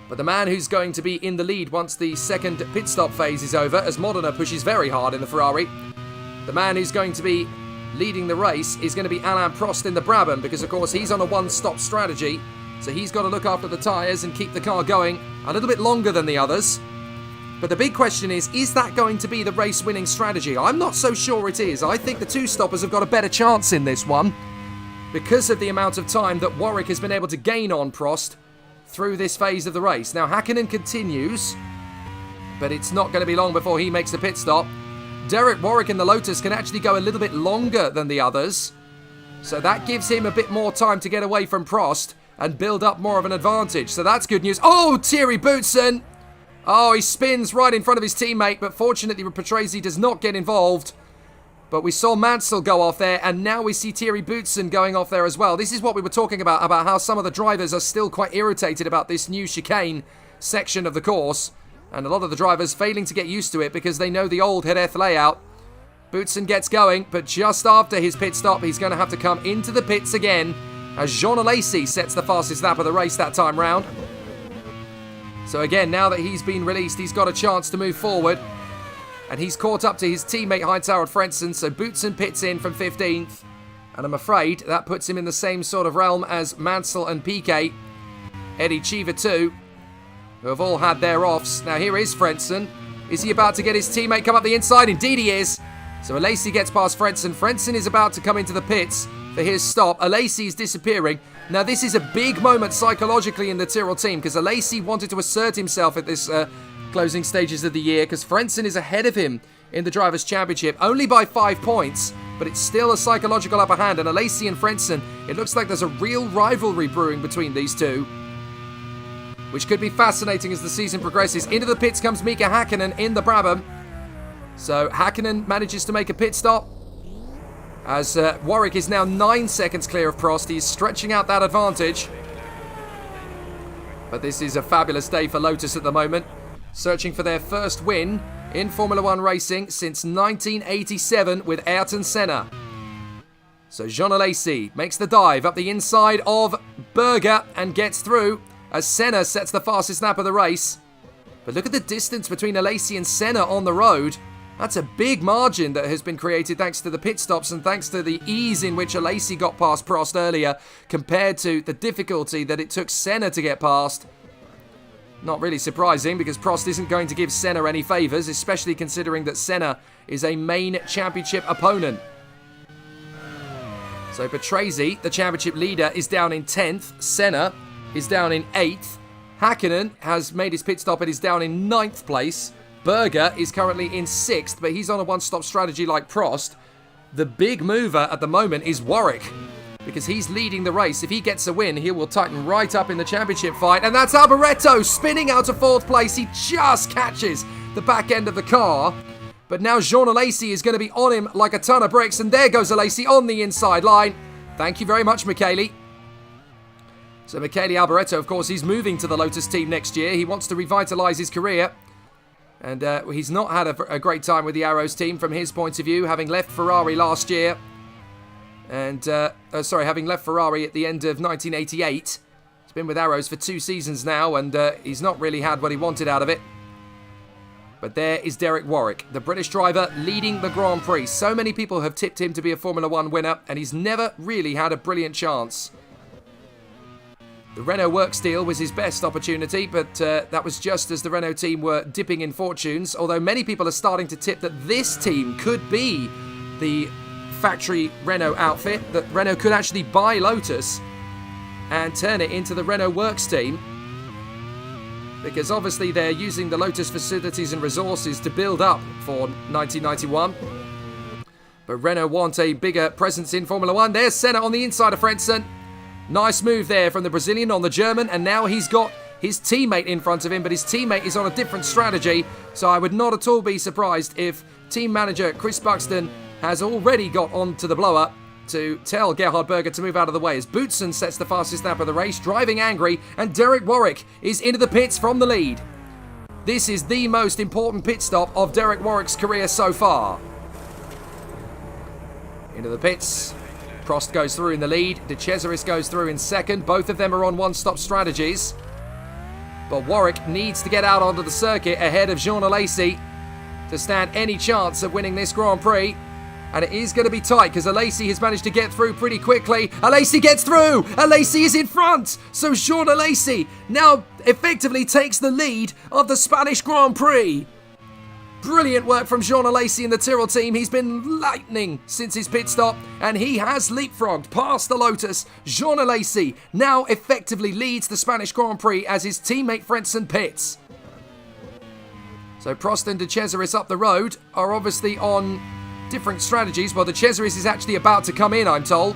But the man who's going to be in the lead once the second pit stop phase is over, as Modena pushes very hard in the Ferrari, the man who's going to be leading the race is going to be Alain Prost in the Brabham, because of course he's on a one-stop strategy. So he's got to look after the tyres and keep the car going a little bit longer than the others. But the big question is that going to be the race-winning strategy? I'm not so sure it is. I think the two-stoppers have got a better chance in this one because of the amount of time that Warwick has been able to gain on Prost through this phase of the race. Now, Häkkinen continues, but it's not going to be long before he makes the pit stop. Derek Warwick in the Lotus can actually go a little bit longer than the others, so that gives him a bit more time to get away from Prost and build up more of an advantage. So that's good news. Oh, Thierry Boutsen! Oh, he spins right in front of his teammate, but fortunately Patrese does not get involved. But we saw Mansell go off there, and now we see Thierry Boutsen going off there as well. This is what we were talking about how some of the drivers are still quite irritated about this new chicane section of the course. And a lot of the drivers failing to get used to it because they know the old Jerez layout. Boutsen gets going, but just after his pit stop, he's going to have to come into the pits again, as Jean Alesi sets the fastest lap of the race that time round. So again, now that he's been released, he's got a chance to move forward. And he's caught up to his teammate Heinz-Harald Frentzen, so Boutsen pits in from 15th. And I'm afraid that puts him in the same sort of realm as Mansell and Piquet. Eddie Cheever too, who have all had their offs. Now here is Frentzen. Is he about to get his teammate come up the inside? Indeed he is. So Alesi gets past Frentzen. Frentzen is about to come into the pits for his stop. Alesi is disappearing. Now this is a big moment psychologically in the Tyrrell team, because Alesi wanted to assert himself at this closing stages of the year, because Frentzen is ahead of him in the Drivers' Championship, only by 5 points, but it's still a psychological upper hand. And Alesi and Frentzen, it looks like there's a real rivalry brewing between these two, which could be fascinating as the season progresses. Into the pits comes Mika Häkkinen in the Brabham. So Häkkinen manages to make a pit stop, as Warwick is now 9 seconds clear of Prost. He's stretching out that advantage. But this is a fabulous day for Lotus at the moment, searching for their first win in Formula One racing since 1987 with Ayrton Senna. So Jean Alesi makes the dive up the inside of Berger and gets through, as Senna sets the fastest lap of the race. But look at the distance between Alesi and Senna on the road. That's a big margin that has been created thanks to the pit stops and thanks to the ease in which Alesi got past Prost earlier, compared to the difficulty that it took Senna to get past. Not really surprising, because Prost isn't going to give Senna any favours, especially considering that Senna is a main championship opponent. So Patrese, the championship leader, is down in 10th. Senna is down in 8th. Häkkinen has made his pit stop and is down in 9th place. Berger is currently in 6th, but he's on a one-stop strategy like Prost. The big mover at the moment is Warwick, because he's leading the race. If he gets a win, he will tighten right up in the championship fight. And that's Alboreto spinning out of 4th place. He just catches the back end of the car. But now Jean Alesi is going to be on him like a ton of bricks. And there goes Alesi on the inside line. Thank you very much, Michele. So Michele Alboreto, of course, he's moving to the Lotus team next year. He wants to revitalise his career. And he's not had a great time with the Arrows team from his point of view, having left Ferrari last year. And, having left Ferrari at the end of 1988. He's been with Arrows for 2 seasons now, and he's not really had what he wanted out of it. But there is Derek Warwick, the British driver leading the Grand Prix. So many people have tipped him to be a Formula One winner, and he's never really had a brilliant chance. The Renault work steal was his best opportunity, but that was just as the Renault team were dipping in fortunes, although many people are starting to tip that this team could be the factory Renault outfit, that Renault could actually buy Lotus and turn it into the Renault works team, because obviously they're using the Lotus facilities and resources to build up for 1991. But Renault want a bigger presence in Formula 1. There's Senna on the inside of Frentzen. Nice move there from the Brazilian on the German, and now he's got his teammate in front of him, but his teammate is on a different strategy, so I would not at all be surprised if team manager Chris Buxton has already got onto the blower to tell Gerhard Berger to move out of the way as Boutsen sets the fastest lap of the race, driving angry, and Derek Warwick is into the pits from the lead. This is the most important pit stop of Derek Warwick's career so far. Into the pits. Prost goes through in the lead. De Cesaris goes through in second. Both of them are on one-stop strategies. But Warwick needs to get out onto the circuit ahead of Jean Alesi to stand any chance of winning this Grand Prix. And it is going to be tight because Alesi has managed to get through pretty quickly. Alesi gets through! Alesi is in front! So Jean Alesi now effectively takes the lead of the Spanish Grand Prix. Brilliant work from Jean Alesi and the Tyrrell team. He's been lightning since his pit stop, and he has leapfrogged past the Lotus. Jean Alesi now effectively leads the Spanish Grand Prix as his teammate Frentzen pits. So Prost and De Cesaris up the road are obviously on different strategies. Well, De Cesaris is actually about to come in, I'm told.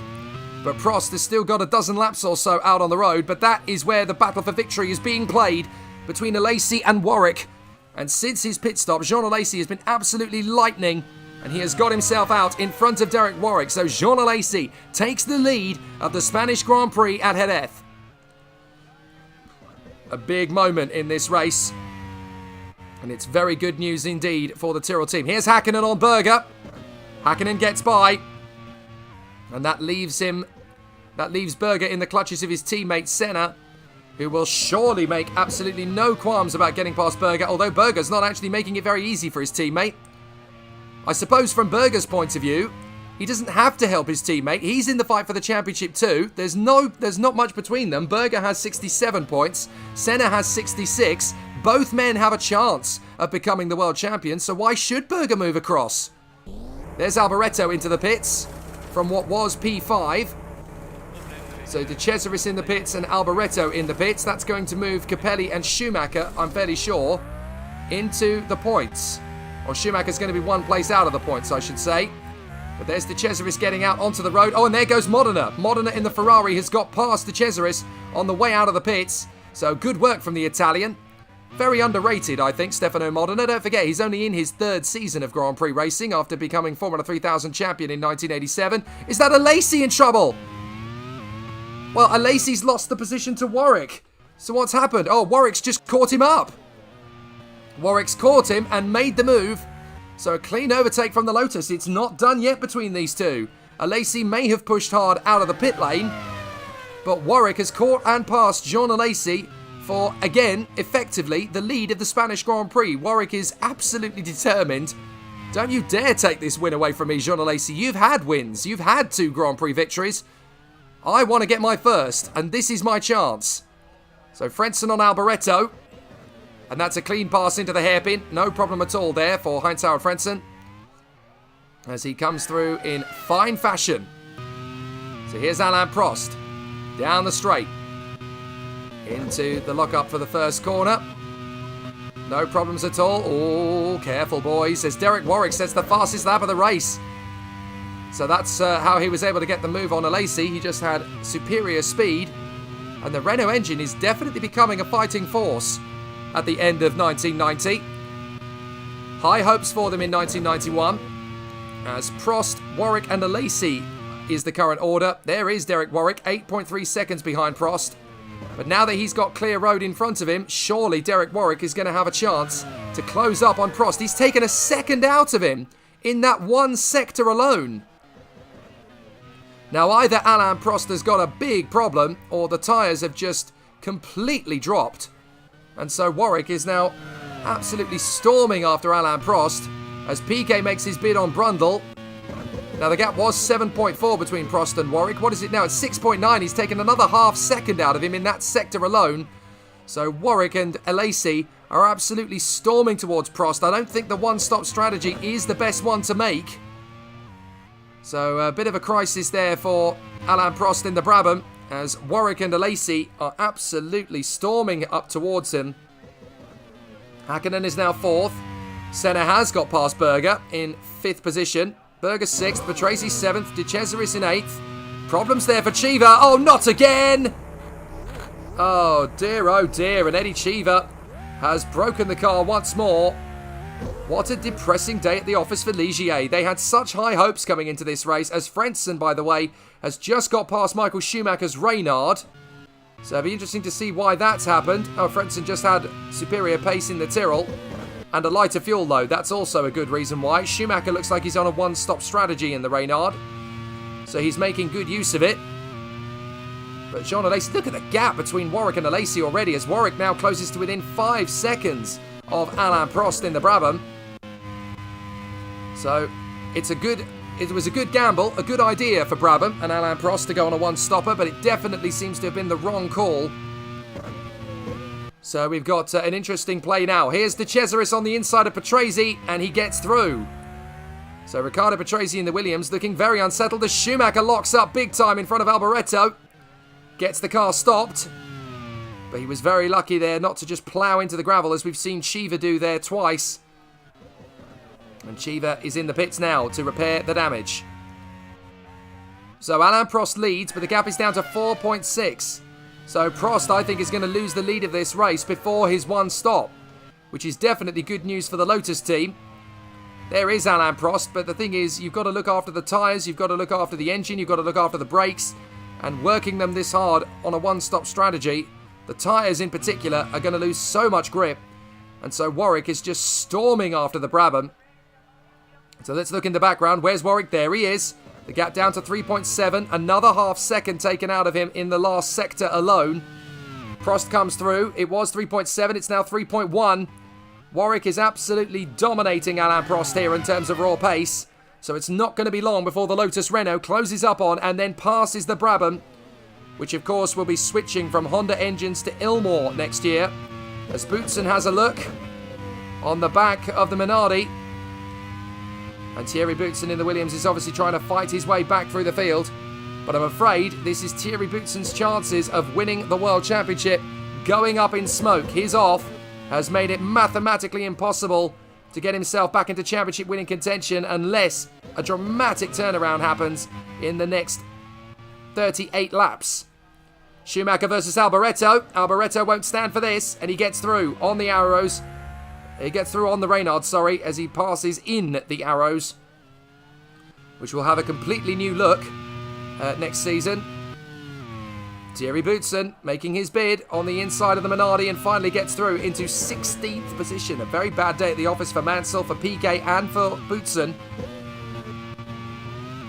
But Prost has still got a dozen laps or so out on the road. But that is where the battle for victory is being played between Alesi and Warwick. And since his pit stop, Jean Alesi has been absolutely lightning, and he has got himself out in front of Derek Warwick. So Jean Alesi takes the lead of the Spanish Grand Prix at Jerez. A big moment in this race, and it's very good news indeed for the Tyrrell team. Here's Hakkinen on Berger. Hakkinen gets by, and that leaves Berger in the clutches of his teammate Senna, who will surely make absolutely no qualms about getting past Berger, although Berger's not actually making it very easy for his teammate. I suppose from Berger's point of view, he doesn't have to help his teammate. He's in the fight for the championship too. There's not much between them. Berger has 67 points. Senna has 66. Both men have a chance of becoming the world champion, so why should Berger move across? There's Alboreto into the pits from what was P5. So De Cesaris in the pits and Alboreto in the pits. That's going to move Capelli and Schumacher, I'm fairly sure, into the points. Or Schumacher's going to be one place out of the points, I should say. But there's De Cesaris getting out onto the road. Oh, and there goes Modena. Modena in the Ferrari has got past De Cesaris on the way out of the pits. So good work from the Italian. Very underrated, I think, Stefano Modena. Don't forget, he's only in his third season of Grand Prix racing after becoming Formula 3000 champion in 1987. Is that Alesi in trouble? Well, Alesi's lost the position to Warwick. So what's happened? Oh, Warwick's just caught him up. Warwick's caught him and made the move. So a clean overtake from the Lotus. It's not done yet between these two. Alesi may have pushed hard out of the pit lane, but Warwick has caught and passed Jean Alesi for, again, effectively, the lead of the Spanish Grand Prix. Warwick is absolutely determined. Don't you dare take this win away from me, Jean Alesi. You've had wins. You've had 2 Grand Prix victories. I want to get my first, and this is my chance. So Frentzen on Alboreto. And that's a clean pass into the hairpin. No problem at all there for Heinz-Harald Frentzen, as he comes through in fine fashion. So here's Alain Prost. Down the straight. Into the lock-up for the first corner. No problems at all. Oh, careful, boys. As Derek Warwick sets the fastest lap of the race. So that's how he was able to get the move on Alesi. He just had superior speed. And the Renault engine is definitely becoming a fighting force at the end of 1990. High hopes for them in 1991. As Prost, Warwick and Alesi is the current order. There is Derek Warwick, 8.3 seconds behind Prost. But now that he's got clear road in front of him, surely Derek Warwick is going to have a chance to close up on Prost. He's taken a second out of him in that one sector alone. Now, either Alain Prost has got a big problem, or the tyres have just completely dropped. And so Warwick is now absolutely storming after Alain Prost, as Piquet makes his bid on Brundle. Now, the gap was 7.4 between Prost and Warwick. What is it now? It's 6.9. He's taken another half second out of him in that sector alone. So Warwick and Alesi are absolutely storming towards Prost. I don't think the one-stop strategy is the best one to make. So a bit of a crisis there for Alain Prost in the Brabham, as Warwick and Alesi are absolutely storming up towards him. Hakkinen is now 4th. Senna has got past Berger in 5th position. Berger 6th, Patrese 7th, De Cesaris in 8th. Problems there for Cheever. Oh, not again! Oh dear, and Eddie Cheever has broken the car once more. What a depressing day at the office for Ligier. They had such high hopes coming into this race, as Frentzen, by the way, has just got past Michael Schumacher's Reynard. So it'll be interesting to see why that's happened. Oh, Frentzen just had superior pace in the Tyrrell. And a lighter fuel load. That's also a good reason why. Schumacher looks like he's on a one-stop strategy in the Reynard. So he's making good use of it. But Jean Alesi, look at the gap between Warwick and Alesi already, as Warwick now closes to within 5 seconds of Alain Prost in the Brabham. So it was a good gamble, a good idea for Brabham and Alain Prost to go on a one-stopper, but it definitely seems to have been the wrong call. So we've got an interesting play now. Here's De Cesaris on the inside of Patrese, and he gets through. So Riccardo Patrese in the Williams looking very unsettled as Schumacher locks up big time in front of Alboreto. Gets the car stopped. But he was very lucky there not to just plough into the gravel, as we've seen Cheever do there twice. And Cheever is in the pits now to repair the damage. So Alain Prost leads, but the gap is down to 4.6. So Prost, I think, is going to lose the lead of this race before his one stop, which is definitely good news for the Lotus team. There is Alain Prost, but the thing is, you've got to look after the tyres, you've got to look after the engine, you've got to look after the brakes, and working them this hard on a one-stop strategy, the tyres in particular are going to lose so much grip, and so Warwick is just storming after the Brabham. So let's look in the background. Where's Warwick? There he is. The gap down to 3.7. Another half second taken out of him in the last sector alone. Prost comes through. It was 3.7. It's now 3.1. Warwick is absolutely dominating Alain Prost here in terms of raw pace. So it's not going to be long before the Lotus Renault closes up on and then passes the Brabham, which of course will be switching from Honda engines to Ilmor next year. As Boutsen has a look on the back of the Minardi. And Thierry Boutsen in the Williams is obviously trying to fight his way back through the field. But I'm afraid this is Thierry Boutsen's chances of winning the World Championship going up in smoke. His off has made it mathematically impossible to get himself back into championship winning contention unless a dramatic turnaround happens in the next 38 laps. Schumacher versus Alboreto. Alboreto won't stand for this, and he gets through on the Arrows. He gets through on the Reynard, sorry, as he passes in the Arrows, which will have a completely new look next season. Thierry Boutsen making his bid on the inside of the Minardi and finally gets through into 16th position. A very bad day at the office for Mansell, for Piquet and for Boutsen.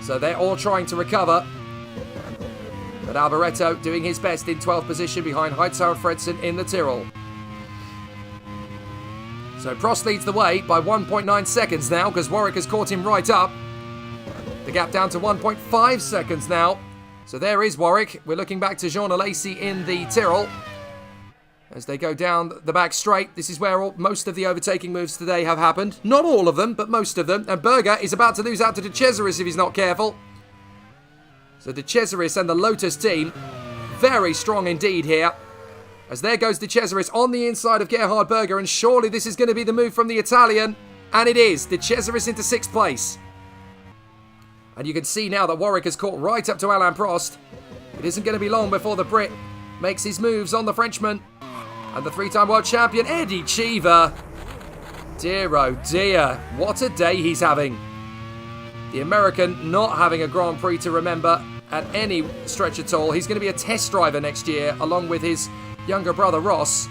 So they're all trying to recover. But Alboreto doing his best in 12th position behind Heitzer and Frentzen in the Tyrrell. So Prost leads the way by 1.9 seconds now because Warwick has caught him right up. The gap down to 1.5 seconds now. So there is Warwick. We're looking back to Jean Alesi in the Tyrrell as they go down the back straight. This is where most of the overtaking moves today have happened. Not all of them, but most of them. And Berger is about to lose out to De Cesaris if he's not careful. So De Cesaris and the Lotus team, very strong indeed here. As there goes De Cesaris on the inside of Gerhard Berger, and surely this is going to be the move from the Italian. And it is. De Cesaris into 6th place. And you can see now that Warwick has caught right up to Alain Prost. It isn't going to be long before the Brit makes his moves on the Frenchman. And the 3-time world champion, Eddie Cheever. Dear oh dear, what a day he's having. The American not having a Grand Prix to remember at any stretch at all. He's going to be a test driver next year, along with his younger brother Ross,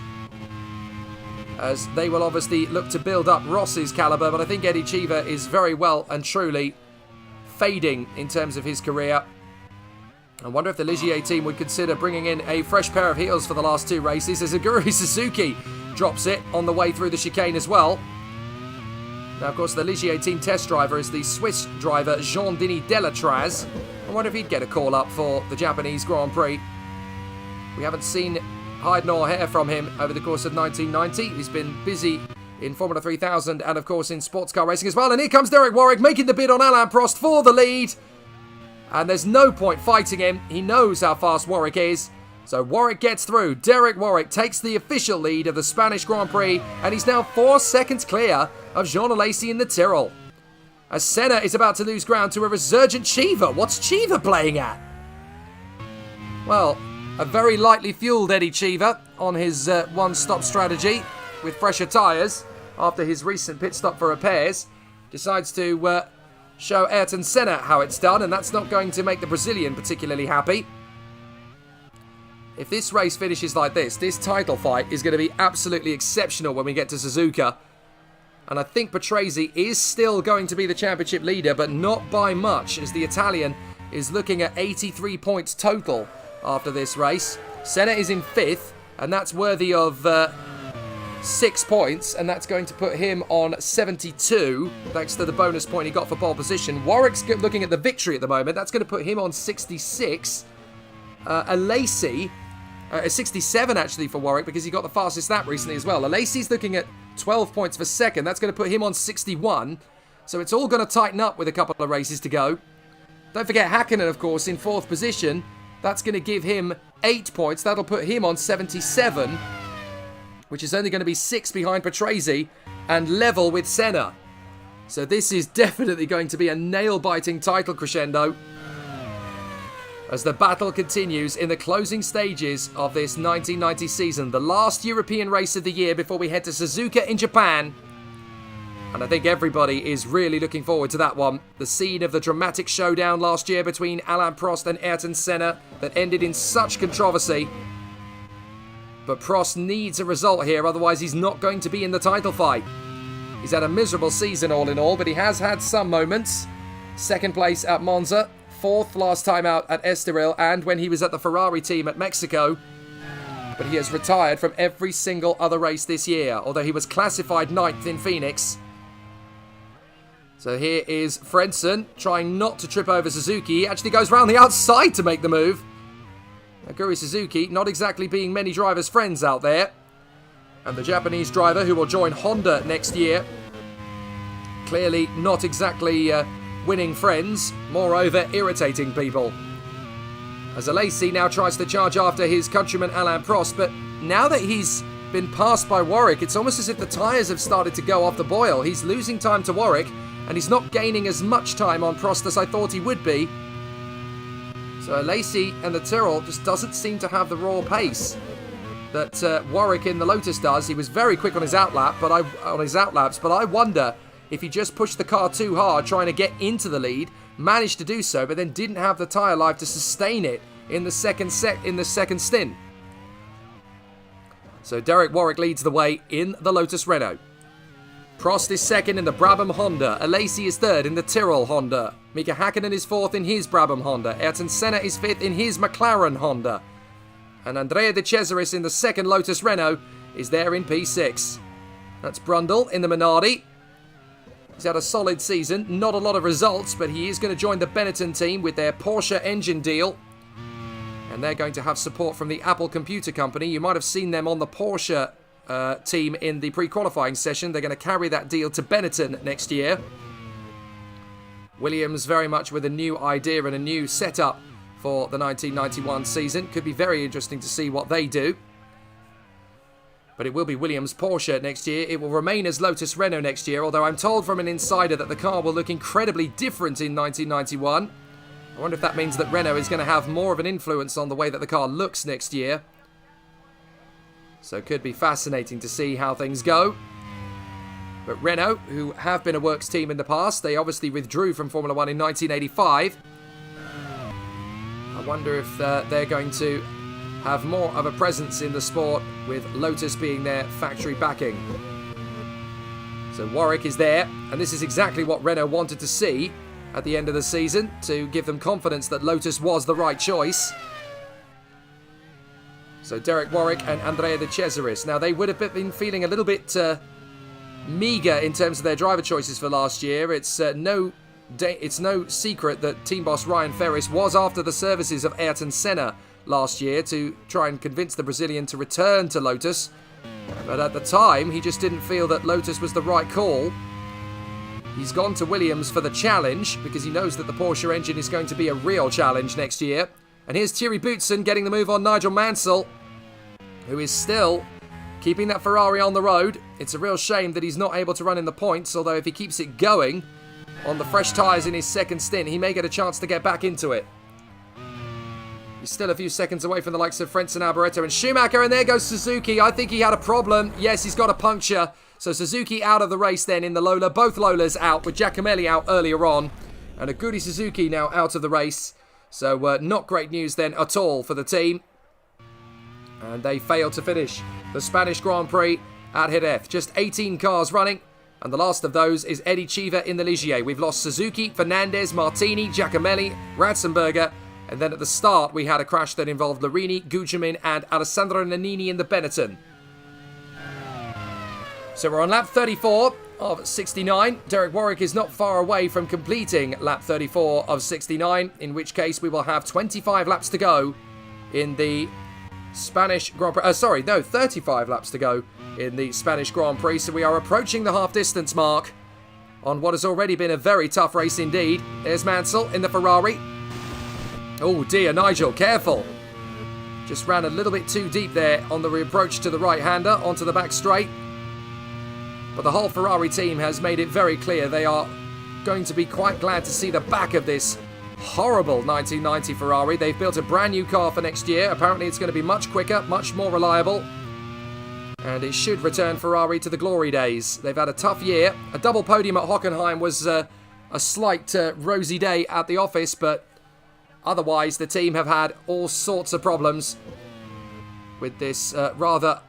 as they will obviously look to build up Ross's calibre. But I think Eddie Cheever is very well and truly fading in terms of his career. I wonder if the Ligier team would consider bringing in a fresh pair of heels for the last 2 races, as Aguri Suzuki drops it on the way through the chicane as well. Now, of course, the Ligier team test driver is the Swiss driver Jean-Denis Delatraz. I wonder if he'd get a call up for the Japanese Grand Prix. We haven't seen hide nor hair from him over the course of 1990. He's been busy in Formula 3000 and, of course, in sports car racing as well. And here comes Derek Warwick making the bid on Alain Prost for the lead. And there's no point fighting him. He knows how fast Warwick is. So Warwick gets through. Derek Warwick takes the official lead of the Spanish Grand Prix. And he's now 4 seconds clear of Jean Alesi in the Tyrrell. As Senna is about to lose ground to a resurgent Cheever. What's Cheever playing at? Well, a very lightly fueled Eddie Cheever on his one-stop strategy with fresher tyres after his recent pit stop for repairs. Decides to show Ayrton Senna how it's done, and that's not going to make the Brazilian particularly happy. If this race finishes like this title fight is going to be absolutely exceptional when we get to Suzuka. And I think Patrese is still going to be the championship leader, but not by much, as the Italian is looking at 83 points total after this race. Senna is in 5th, and that's worthy of 6 points, and that's going to put him on 72, thanks to the bonus point he got for pole position. Warwick's looking at the victory at the moment. That's going to put him on 66. Alesi, 67 actually for Warwick, because he got the fastest lap recently as well. Alesi's looking at 12 points for second. That's going to put him on 61. So it's all going to tighten up with a couple of races to go. Don't forget Hakkinen, of course, in 4th position. That's going to give him 8 points. That'll put him on 77, which is only going to be 6 behind Patrese and level with Senna. So this is definitely going to be a nail-biting title crescendo as the battle continues in the closing stages of this 1990 season. The last European race of the year before we head to Suzuka in Japan. And I think everybody is really looking forward to that one. The scene of the dramatic showdown last year between Alain Prost and Ayrton Senna that ended in such controversy. But Prost needs a result here, otherwise he's not going to be in the title fight. He's had a miserable season all in all, but he has had some moments. 2nd place at Monza, 4th last time out at Estoril, and when he was at the Ferrari team at Mexico. But he has retired from every single other race this year, although he was classified 9th in Phoenix. So here is Frentzen trying not to trip over Suzuki. He actually goes round the outside to make the move. Aguri Suzuki not exactly being many drivers' friends out there. And the Japanese driver who will join Honda next year. Clearly not exactly winning friends. Moreover, irritating people. As Alesi now tries to charge after his countryman Alain Prost. But now that he's been passed by Warwick, it's almost as if the tyres have started to go off the boil. He's losing time to Warwick. And he's not gaining as much time on Prost as I thought he would be. So Alesi and the Tyrrell just doesn't seem to have the raw pace that Warwick in the Lotus does. He was very quick on his outlaps, but I wonder if he just pushed the car too hard trying to get into the lead, managed to do so, but then didn't have the tyre life to sustain it in the second stint. So Derek Warwick leads the way in the Lotus Renault. Prost is 2nd in the Brabham Honda. Alesi is 3rd in the Tyrrell Honda. Mika Hakkinen is 4th in his Brabham Honda. Ayrton Senna is 5th in his McLaren Honda. And Andrea De Cesaris in the 2nd Lotus Renault is there in P6. That's Brundle in the Minardi. He's had a solid season. Not a lot of results, but he is going to join the Benetton team with their Porsche engine deal. And they're going to have support from the Apple Computer Company. You might have seen them on the Porsche team in the pre-qualifying session. They're going to carry that deal to Benetton next year. Williams very much with a new idea and a new setup for the 1991 season. Could be very interesting to see what they do. But it will be Williams Porsche next year. It will remain as Lotus Renault next year, although I'm told from an insider that the car will look incredibly different in 1991. I wonder if that means that Renault is going to have more of an influence on the way that the car looks next year. So it could be fascinating to see how things go. But Renault, who have been a works team in the past, they obviously withdrew from Formula 1 in 1985. I wonder if they're going to have more of a presence in the sport with Lotus being their factory backing. So Warwick is there, and this is exactly what Renault wanted to see at the end of the season to give them confidence that Lotus was the right choice. So Derek Warwick and Andrea De Cesaris. Now they would have been feeling a little bit meagre in terms of their driver choices for last year. It's no secret that team boss Ryan Ferris was after the services of Ayrton Senna last year to try and convince the Brazilian to return to Lotus. But at the time, he just didn't feel that Lotus was the right call. He's gone to Williams for the challenge because he knows that the Porsche engine is going to be a real challenge next year. And here's Thierry Boutsen getting the move on Nigel Mansell, who is still keeping that Ferrari on the road. It's a real shame that he's not able to run in the points, although if he keeps it going on the fresh tyres in his second stint, he may get a chance to get back into it. He's still a few seconds away from the likes of Frentzen, Alboreto and Schumacher, and there goes Suzuki. I think he had a problem. Yes, he's got a puncture. So Suzuki out of the race then in the Lola. Both Lolas out, with Giacomelli out earlier on. And Aguri Suzuki now out of the race. So not great news then at all for the team. And they failed to finish the Spanish Grand Prix at Jerez. Just 18 cars running. And the last of those is Eddie Cheever in the Ligier. We've lost Suzuki, Fernandez, Martini, Giacomelli, Ratzenberger. And then at the start, we had a crash that involved Larini, Gugelmin, and Alessandro Nannini in the Benetton. So we're on lap 34 of 69. Derek Warwick is not far away from completing lap 34 of 69, in which case we will have 25 laps to go in the Spanish Grand Prix. 35 laps to go in the Spanish Grand Prix. So we are approaching the half-distance mark on what has already been a very tough race indeed. There's Mansell in the Ferrari. Oh dear, Nigel, careful. Just ran a little bit too deep there on the reapproach to the right-hander onto the back straight. But the whole Ferrari team has made it very clear they are going to be quite glad to see the back of this horrible 1990 Ferrari. They've built a brand new car for next year. Apparently it's going to be much quicker, much more reliable. And it should return Ferrari to the glory days. They've had a tough year. A double podium at Hockenheim was a slight rosy day at the office, but otherwise, the team have had all sorts of problems with this rather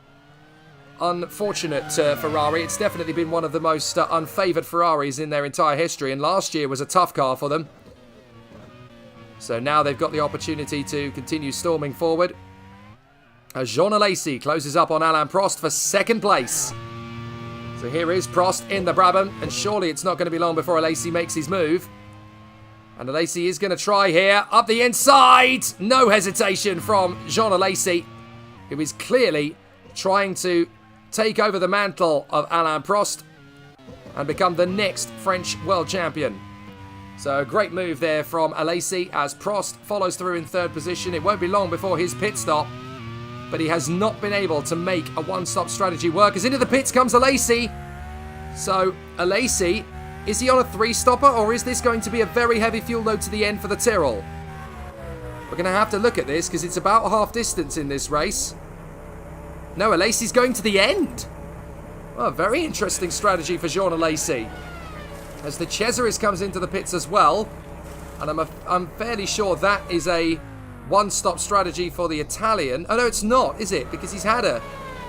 unfortunate Ferrari. It's definitely been one of the most unfavoured Ferraris in their entire history, and last year was a tough car for them. So now they've got the opportunity to continue storming forward. As Jean Alesi closes up on Alain Prost for second place. So here is Prost in the Brabham, and surely it's not going to be long before Alesi makes his move. And Alesi is going to try here, up the inside. No hesitation from Jean Alesi, who is clearly trying to take over the mantle of Alain Prost and become the next French world champion. So a great move there from Alesi as Prost follows through in third position. It won't be long before his pit stop, but he has not been able to make a one-stop strategy work. As into the pits comes Alesi. So Alesi, is he on a three-stopper, or is this going to be a very heavy fuel load to the end for the Tyrrell? We're going to have to look at this because it's about half distance in this race. No, Alesi's going to the end. Oh, very interesting strategy for Jean Alesi. As the Cesaris comes into the pits as well. And I'm fairly sure that is a one-stop strategy for the Italian. Oh, no, it's not, is it? Because he's had a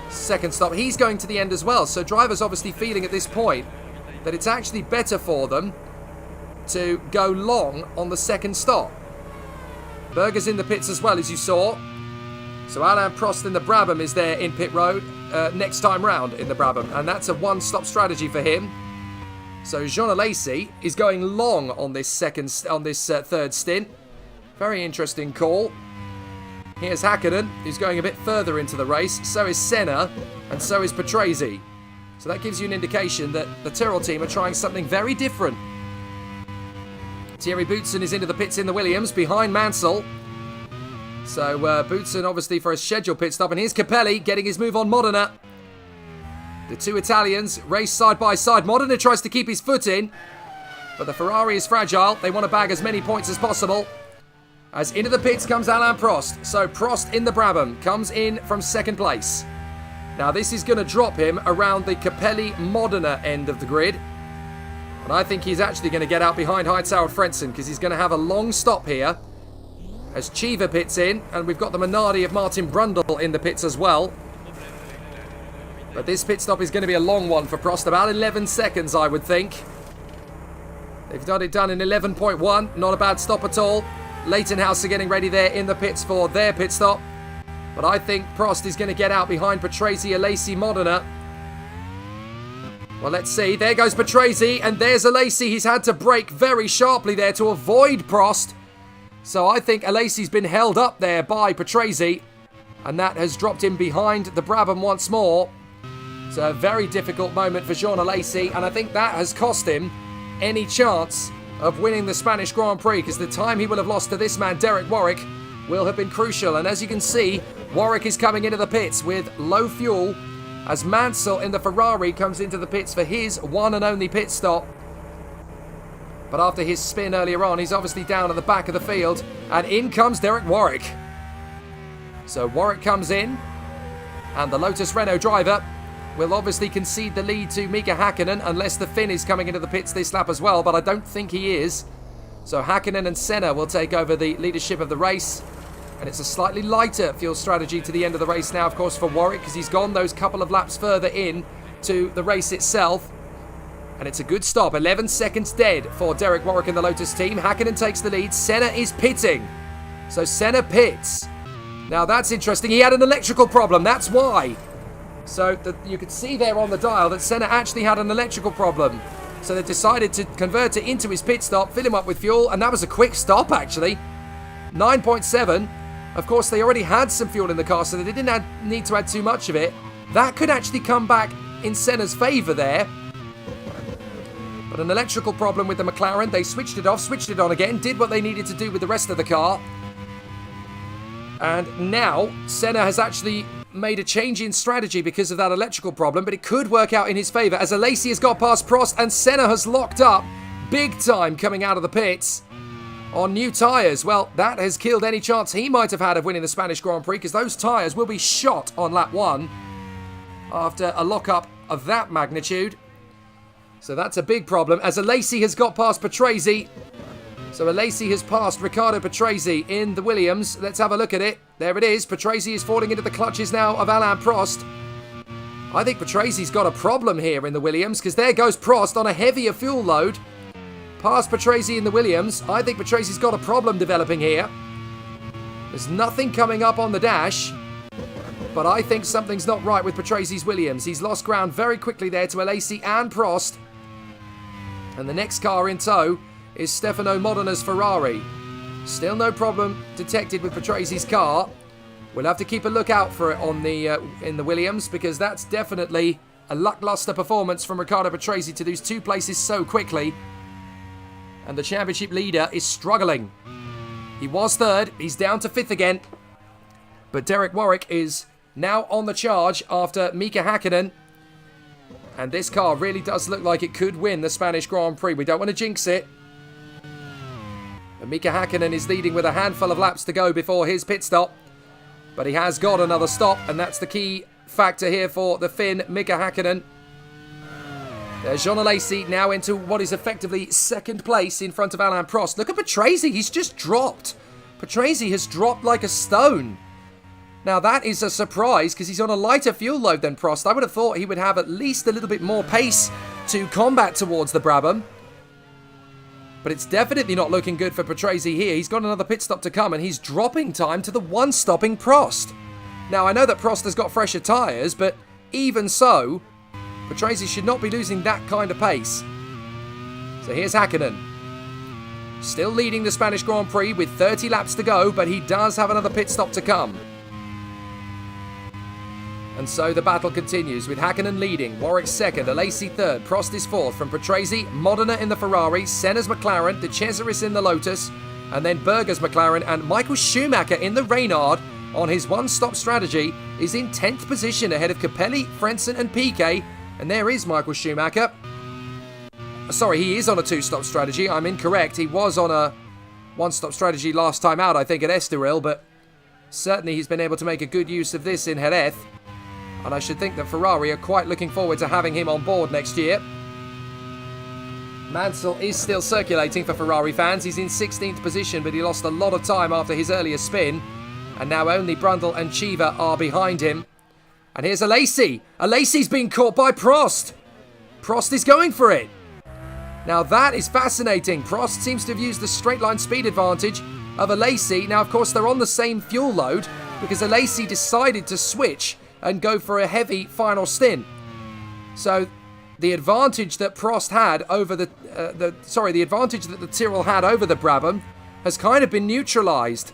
second stop. He's going to the end as well. So drivers obviously feeling at this point that it's actually better for them to go long on the second stop. Berger's in the pits as well, as you saw. So Alain Prost in the Brabham is there in pit road next time round in the Brabham. And that's a one-stop strategy for him. So Jean Alesi is going long on this third stint. Very interesting call. Here's Hakkinen, who's going a bit further into the race. So is Senna, and so is Patrese. So that gives you an indication that the Tyrrell team are trying something very different. Thierry Boutsen is into the pits in the Williams, behind Mansell. So Boutsen obviously for a scheduled pit stop. And here's Capelli getting his move on Modena. The two Italians race side by side. Modena tries to keep his foot in, but the Ferrari is fragile. They want to bag as many points as possible. As into the pits comes Alain Prost. So Prost in the Brabham comes in from second place. Now this is going to drop him around the Capelli-Modena end of the grid. And I think he's actually going to get out behind Hightower Frentzen because he's going to have a long stop here. As Cheever pits in, and we've got the Minardi of Martin Brundle in the pits as well. But this pit stop is going to be a long one for Prost, about 11 seconds I would think. They've got it done in 11.1, not a bad stop at all. Leightonhouse are getting ready there in the pits for their pit stop. But I think Prost is going to get out behind Patrese, Alesi, Modena. Well, let's see. There goes Patrese, and there's Alesi. He's had to brake very sharply there to avoid Prost. So I think Alesi's been held up there by Patrese, and that has dropped him behind the Brabham once more. It's a very difficult moment for Jean Alesi, and I think that has cost him any chance of winning the Spanish Grand Prix, because the time he will have lost to this man, Derek Warwick, will have been crucial. And as you can see, Warwick is coming into the pits with low fuel as Mansell in the Ferrari comes into the pits for his one and only pit stop. But after his spin earlier on, he's obviously down at the back of the field, and in comes Derek Warwick. So Warwick comes in, and the Lotus Renault driver will obviously concede the lead to Mika Hakkinen, unless the Finn is coming into the pits this lap as well, but I don't think he is. So Hakkinen and Senna will take over the leadership of the race. And it's a slightly lighter fuel strategy to the end of the race now, of course, for Warwick, because he's gone those couple of laps further in to the race itself. And it's a good stop. 11 seconds dead for Derek Warwick and the Lotus team. Hakkinen takes the lead. Senna is pitting. So Senna pits. Now that's interesting. He had an electrical problem. That's why. So you could see there on the dial that Senna actually had an electrical problem. So they decided to convert it into his pit stop, fill him up with fuel, and that was a quick stop, actually. 9.7. Of course, they already had some fuel in the car, so they didn't need to add too much of it. That could actually come back in Senna's favour there. But an electrical problem with the McLaren. They switched it off, switched it on again, did what they needed to do with the rest of the car. And now, Senna has actually made a change in strategy because of that electrical problem, but it could work out in his favour as Alesi has got past Prost and Senna has locked up big time coming out of the pits on new tyres. Well, that has killed any chance he might have had of winning the Spanish Grand Prix, because those tyres will be shot on lap 1 after a lock-up of that magnitude. So that's a big problem as Alesi has got past Patrese. So Alesi has passed Riccardo Patrese in the Williams. Let's have a look at it. There it is. Patrese is falling into the clutches now of Alain Prost. I think Patrese's got a problem here in the Williams, because there goes Prost on a heavier fuel load. Past Patrese in the Williams. I think Patrese's got a problem developing here. There's nothing coming up on the dash, but I think something's not right with Patrese's Williams. He's lost ground very quickly there to Alesi and Prost. And the next car in tow is Stefano Modina's Ferrari. Still no problem detected with Patrese's car. We'll have to keep a lookout for it on the in the Williams, because that's definitely a lackluster performance from Riccardo Patrese to lose 2 places so quickly. And the championship leader is struggling. He was 3rd. He's down to 5th again. But Derek Warwick is now on the charge after Mika Hakkinen. And this car really does look like it could win the Spanish Grand Prix. We don't want to jinx it. But Mika Hakkinen is leading with a handful of laps to go before his pit stop. But he has got another stop, and that's the key factor here for the Finn, Mika Hakkinen. There's Jean Alesi now into what is effectively 2nd place in front of Alain Prost. Look at Patrese, he's just dropped. Patrese has dropped like a stone. Now that is a surprise, because he's on a lighter fuel load than Prost. I would have thought he would have at least a little bit more pace to combat towards the Brabham. But it's definitely not looking good for Patrese here. He's got another pit stop to come, and he's dropping time to the one-stopping Prost. Now, I know that Prost has got fresher tyres, but even so, Patrese should not be losing that kind of pace. So here's Hakkinen. Still leading the Spanish Grand Prix with 30 laps to go, but he does have another pit stop to come. And so the battle continues with Hakkinen leading, Warwick 2nd, Alesi 3rd, Prost is 4th from Patrese, Modena in the Ferrari, Senna's McLaren, De Cesaris in the Lotus, and then Berger's McLaren, and Michael Schumacher in the Reynard on his one-stop strategy is in 10th position ahead of Capelli, Frentzen and Piquet. And there is Michael Schumacher. Sorry, he is on a 2-stop strategy. I'm incorrect. He was on a 1-stop strategy last time out, I think, at Estoril, but certainly he's been able to make a good use of this in Jerez. And I should think that Ferrari are quite looking forward to having him on board next year. Mansell is still circulating for Ferrari fans. He's in 16th position, but he lost a lot of time after his earlier spin. And now only Brundle and Cheever are behind him. And here's Alesi. Alesi's been caught by Prost. Prost is going for it. Now that is fascinating. Prost seems to have used the straight line speed advantage of Alesi. Now, of course, they're on the same fuel load because Alesi decided to switch and go for a heavy final stint. So the advantage that Prost had over the advantage that the Tyrrell had over the Brabham has kind of been neutralised.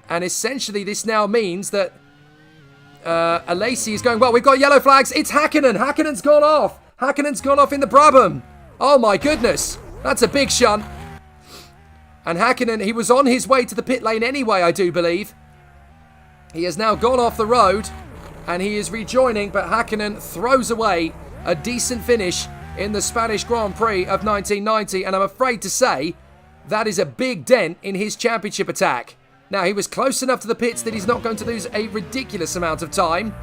And essentially this now means that Alesi is going, well, we've got yellow flags. It's Hakkinen. Hakkinen's gone off. Hakkinen's gone off in the Brabham. Oh my goodness. That's a big shunt. And Hakkinen, he was on his way to the pit lane anyway, I do believe. He has now gone off the road and he is rejoining, but Hakkinen throws away a decent finish in the Spanish Grand Prix of 1990, and I'm afraid to say that is a big dent in his championship attack. Now, he was close enough to the pits that he's not going to lose a ridiculous amount of time,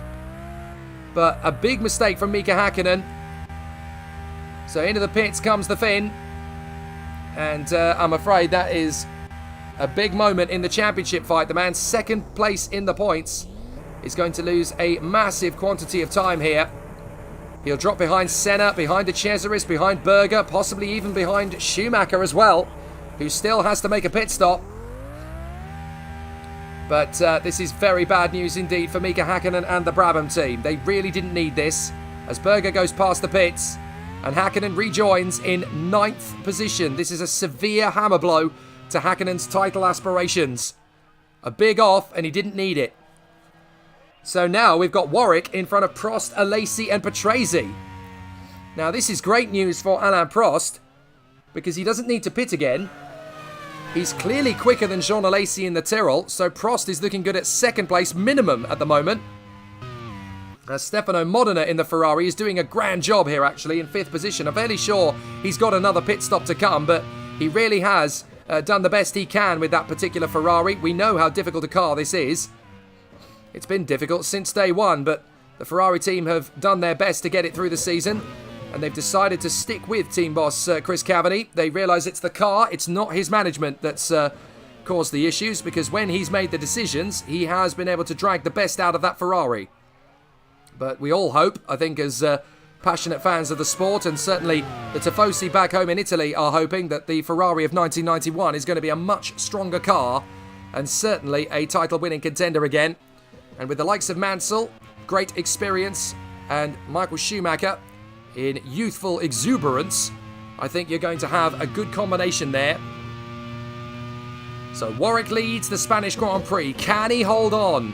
but a big mistake from Mika Hakkinen. So into the pits comes the Finn, and I'm afraid that is a big moment in the championship fight. The man second place in the points is going to lose a massive quantity of time here. He'll drop behind Senna, behind the Cesaris, behind Berger, possibly even behind Schumacher as well, who still has to make a pit stop. But this is very bad news indeed for Mika Hakkinen and the Brabham team. They really didn't need this, as Berger goes past the pits and Hakkinen rejoins in 9th position. This is a severe hammer blow to Hakkinen's title aspirations. A big off, and he didn't need it. So now we've got Warwick in front of Prost, Alesi and Patrese. Now this is great news for Alain Prost, because he doesn't need to pit again. He's clearly quicker than Jean Alesi in the Tyrrell, so Prost is looking good at second place minimum at the moment. Stefano Modena in the Ferrari is doing a grand job here actually in 5th position. I'm fairly sure he's got another pit stop to come, but he really has done the best he can with that particular Ferrari. We know how difficult a car this is. It's been difficult since day one, but the Ferrari team have done their best to get it through the season, and they've decided to stick with team boss Chris Cavani. They realise it's the car, it's not his management that's caused the issues, because when he's made the decisions, he has been able to drag the best out of that Ferrari. But we all hope, I think, as passionate fans of the sport, and certainly the Tifosi back home in Italy are hoping that the Ferrari of 1991 is going to be a much stronger car, and certainly a title-winning contender again. And with the likes of Mansell, great experience, and Michael Schumacher in youthful exuberance, I think you're going to have a good combination there. So Warwick leads the Spanish Grand Prix. Can he hold on?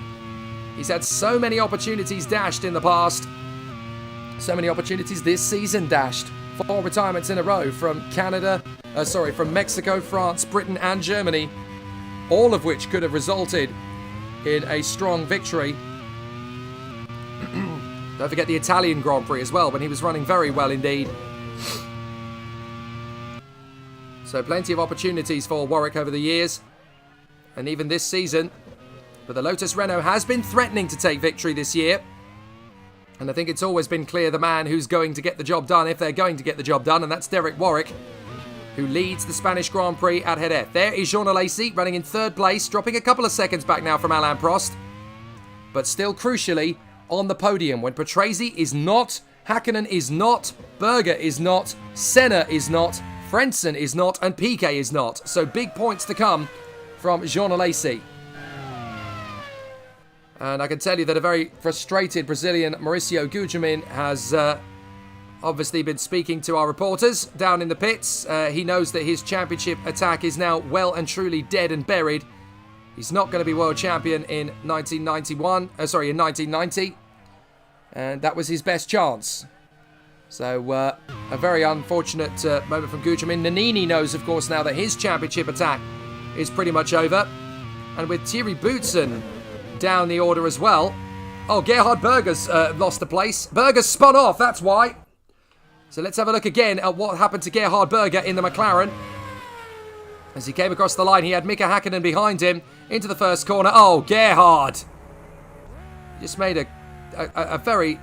He's had so many opportunities dashed in the past. So many opportunities this season dashed. 4 retirements in a row from from Mexico, France, Britain and Germany. All of which could have resulted in a strong victory. Don't forget the Italian Grand Prix as well, when he was running very well indeed. So plenty of opportunities for Warwick over the years, and even this season. But the Lotus Renault has been threatening to take victory this year. And I think it's always been clear the man who's going to get the job done, if they're going to get the job done, and that's Derek Warwick, who leads the Spanish Grand Prix at Jerez. There is Jean Alesi running in 3rd place, dropping a couple of seconds back now from Alain Prost, but still crucially on the podium, when Patrese is not, Hakkinen is not, Berger is not, Senna is not, Frentzen is not, and Piquet is not. So big points to come from Jean Alesi. And I can tell you that a very frustrated Brazilian Mauricio Gugelmin has obviously been speaking to our reporters down in the pits. He knows that his championship attack is now well and truly dead and buried. He's not going to be world champion in 1990. And that was his best chance. So a very unfortunate moment from Gugelmin. Nannini knows, of course, now that his championship attack is pretty much over. And with Thierry Boutsen down the order as well. Oh, Gerhard Berger's lost the place. Berger's spun off, that's why. So let's have a look again at what happened to Gerhard Berger in the McLaren. As he came across the line, he had Mika Hakkinen behind him into the first corner. Oh, Gerhard! Just made a very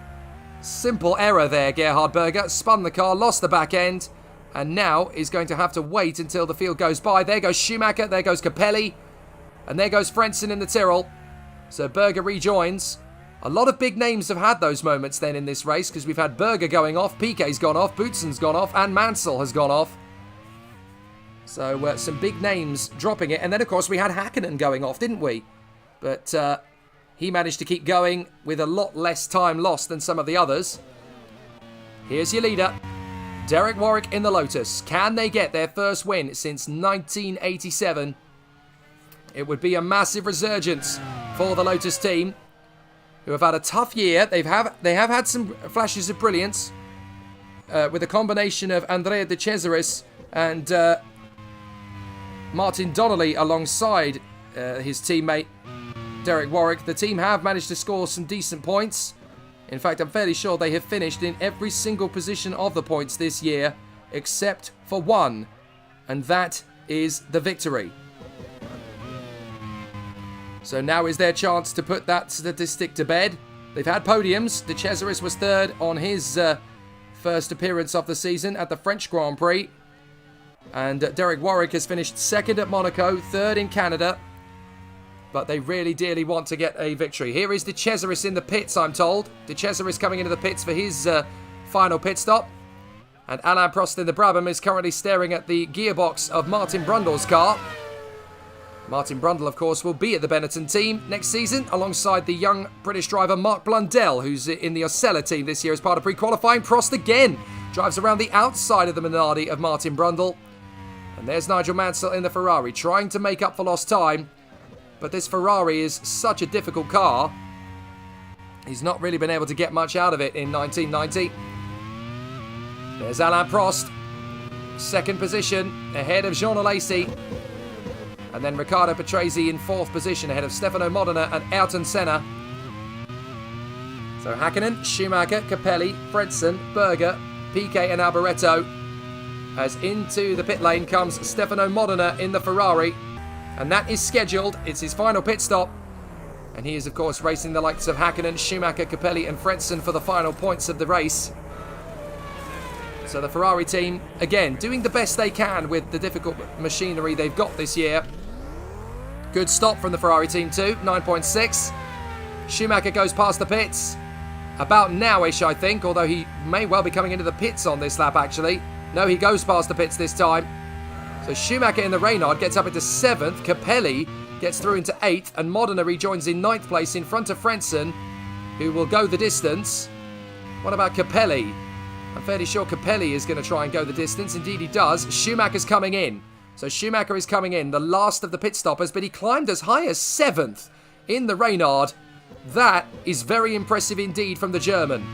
simple error there, Gerhard Berger. Spun the car, lost the back end, and now is going to have to wait until the field goes by. There goes Schumacher, there goes Capelli, and there goes Frentzen in the Tyrrell. So Berger rejoins. A lot of big names have had those moments then in this race, because we've had Berger going off, Piquet's gone off, Boutsen's gone off, and Mansell has gone off. So some big names dropping it. And then, of course, we had Hakkinen going off, didn't we? But he managed to keep going with a lot less time lost than some of the others. Here's your leader, Derek Warwick in the Lotus. Can they get their first win since 1987? It would be a massive resurgence for the Lotus team, who have had a tough year. They have had some flashes of brilliance with a combination of Andrea De Cesaris and Martin Donnelly alongside his teammate Derek Warwick. The team have managed to score some decent points. In fact, I'm fairly sure they have finished in every single position of the points this year, except for one, and that is the victory. So now is their chance to put that statistic to bed. They've had podiums. De Cesaris was third on his first appearance of the season at the French Grand Prix. And Derek Warwick has finished second at Monaco, third in Canada. But they really dearly want to get a victory. Here is De Cesaris in the pits, I'm told. De Cesaris coming into the pits for his final pit stop. And Alain Prost in the Brabham is currently staring at the gearbox of Martin Brundle's car. Martin Brundle, of course, will be at the Benetton team next season alongside the young British driver Mark Blundell, who's in the Osella team this year as part of pre-qualifying. Prost again drives around the outside of the Minardi of Martin Brundle. And there's Nigel Mansell in the Ferrari trying to make up for lost time. But this Ferrari is such a difficult car. He's not really been able to get much out of it in 1990. There's Alain Prost. Second position ahead of Jean Alesi. And then Riccardo Patrese in fourth position ahead of Stefano Modena and Ayrton Senna. So Hakkinen, Schumacher, Capelli, Fredson, Berger, Piquet and Alboreto. As into the pit lane comes Stefano Modena in the Ferrari. And that is scheduled. It's his final pit stop. And he is, of course, racing the likes of Hakkinen, Schumacher, Capelli and Fredson for the final points of the race. So the Ferrari team, again, doing the best they can with the difficult machinery they've got this year. Good stop from the Ferrari team too, 9.6. Schumacher goes past the pits. About now-ish, I think, although he may well be coming into the pits on this lap, actually. No, he goes past the pits this time. So Schumacher in the Reynard gets up into 7th. Capelli gets through into 8th. And Modena rejoins in 9th place in front of Frentzen, who will go the distance. What about Capelli? I'm fairly sure Capelli is going to try and go the distance. Indeed he does. Schumacher's coming in. So Schumacher is coming in, the last of the pit stoppers. But he climbed as high as 7th in the Reynard. That is very impressive indeed from the German.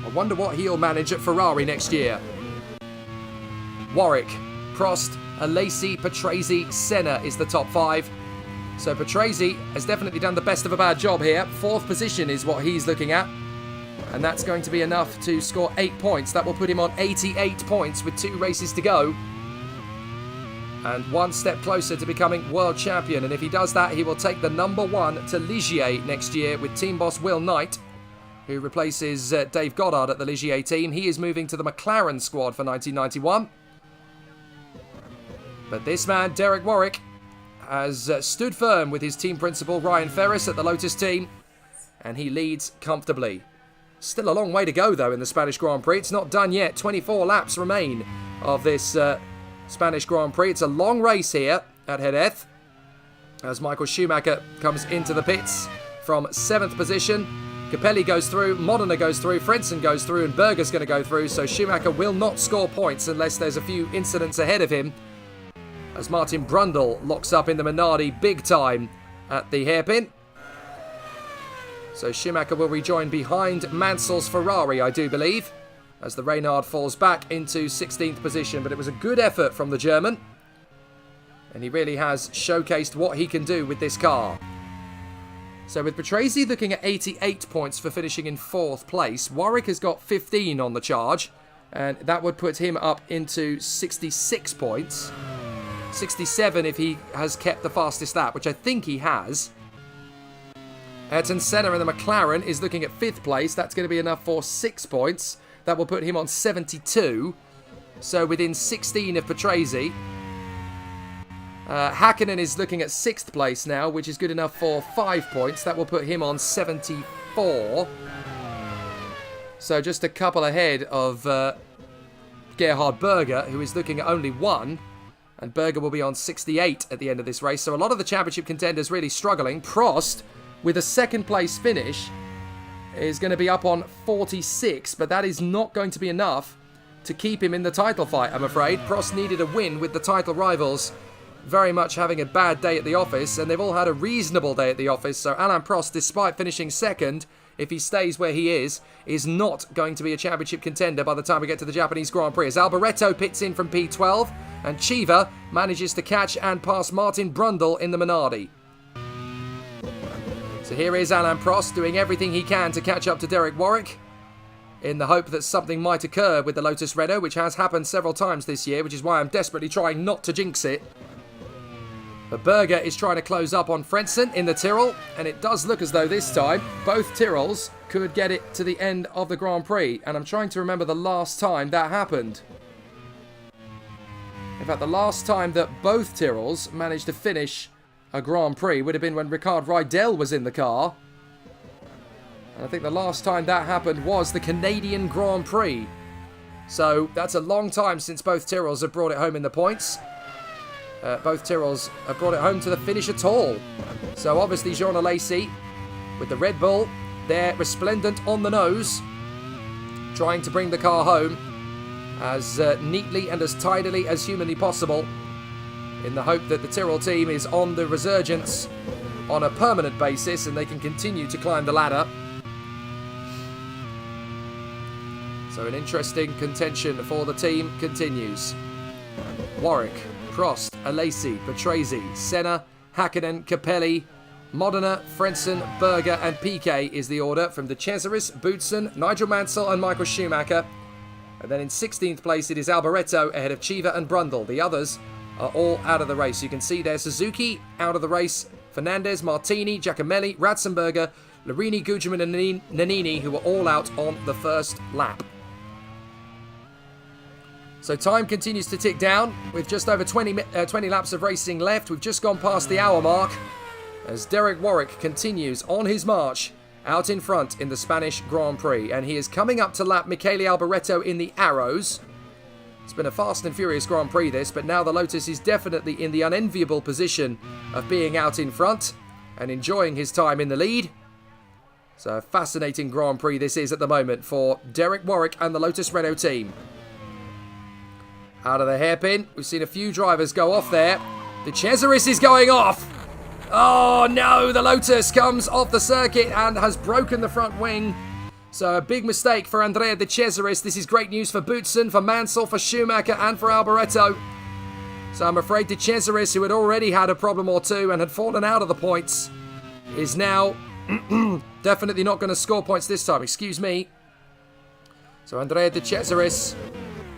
I wonder what he'll manage at Ferrari next year. Warwick, Prost, Alesi, Patrese, Senna is the top 5. So Patrese has definitely done the best of a bad job here. 4th position is what he's looking at. And that's going to be enough to score 8 points. That will put him on 88 points with 2 races to go. And 1 step closer to becoming world champion. And if he does that, he will take the number 1 to Ligier next year with team boss Will Knight, who replaces Dave Goddard at the Ligier team. He is moving to the McLaren squad for 1991. But this man, Derek Warwick, has stood firm with his team principal, Ryan Ferris, at the Lotus team. And he leads comfortably. Still a long way to go, though, in the Spanish Grand Prix. It's not done yet. 24 laps remain of this Spanish Grand Prix. It's a long race here at Jerez, as Michael Schumacher comes into the pits from 7th position. Capelli goes through, Modena goes through, Frentzen goes through, and Berger's going to go through. So Schumacher will not score points unless there's a few incidents ahead of him, as Martin Brundle locks up in the Minardi big time at the hairpin. So Schumacher will rejoin behind Mansell's Ferrari, I do believe, as the Reynard falls back into 16th position. But it was a good effort from the German, and he really has showcased what he can do with this car. So with Patrese looking at 88 points for finishing in 4th place, Warwick has got 15 on the charge, and that would put him up into 66 points. 67 if he has kept the fastest lap, which I think he has. Ayrton Senna in the McLaren is looking at 5th place. That's going to be enough for 6 points. That will put him on 72. So within 16 of Patrese. Hakkinen is looking at 6th place now, which is good enough for 5 points. That will put him on 74. So just a couple ahead of Gerhard Berger, who is looking at only 1. And Berger will be on 68 at the end of this race. So a lot of the championship contenders really struggling. Prost, with a 2nd place finish, is going to be up on 46, but that is not going to be enough to keep him in the title fight, I'm afraid. Prost needed a win with the title rivals very much having a bad day at the office, and they've all had a reasonable day at the office, so Alain Prost, despite finishing second, if he stays where he is not going to be a championship contender by the time we get to the Japanese Grand Prix. As Alboreto pits in from P12, and Chiva manages to catch and pass Martin Brundle in the Minardi. So here is Alain Prost doing everything he can to catch up to Derek Warwick, in the hope that something might occur with the Lotus Renault, which has happened several times this year, which is why I'm desperately trying not to jinx it. But Berger is trying to close up on Frentzen in the Tyrrell, and it does look as though this time both Tyrrells could get it to the end of the Grand Prix, and I'm trying to remember the last time that happened. In fact, the last time that both Tyrrells managed to finish a Grand Prix would have been when Ricard Rydell was in the car. And I think the last time that happened was the Canadian Grand Prix. So that's a long time since both Tyrrells have brought it home in the points. Both Tyrrells have brought it home to the finish at all. So obviously Jean Alesi with the Red Bull, they're resplendent on the nose, trying to bring the car home as neatly and as tidily as humanly possible, in the hope that the Tyrrell team is on the resurgence on a permanent basis and they can continue to climb the ladder. So an interesting contention for the team continues. Warwick, Prost, Alesi, Patrese, Senna, Hakkinen, Capelli, Modena, Frentzen, Berger and Piquet is the order from De Cesaris, Boutsen, Nigel Mansell and Michael Schumacher. And then in 16th place it is Alboreto ahead of Chiva and Brundle. The others are all out of the race. You can see there Suzuki out of the race, Fernandez, Martini, Giacomelli, Ratzenberger, Larini, Gugelmin and Nannini, who are all out on the first lap. So time continues to tick down with just over 20 laps of racing left. We've just gone past the hour mark as Derek Warwick continues on his march out in front in the Spanish Grand Prix. And he is coming up to lap Michele Alboreto in the Arrows. It's been a fast and furious Grand Prix this, but now the Lotus is definitely in the unenviable position of being out in front and enjoying his time in the lead. So a fascinating Grand Prix this is at the moment for Derek Warwick and the Lotus Renault team. Out of the hairpin, we've seen a few drivers go off there. De Cesaris is going off. Oh no, the Lotus comes off the circuit and has broken the front wing. So a big mistake for Andrea De Cesaris. This is great news for Boutsen, for Mansell, for Schumacher and for Alboreto. So I'm afraid De Cesaris, who had already had a problem or two and had fallen out of the points, is now definitely not going to score points this time. Excuse me. So Andrea De Cesaris,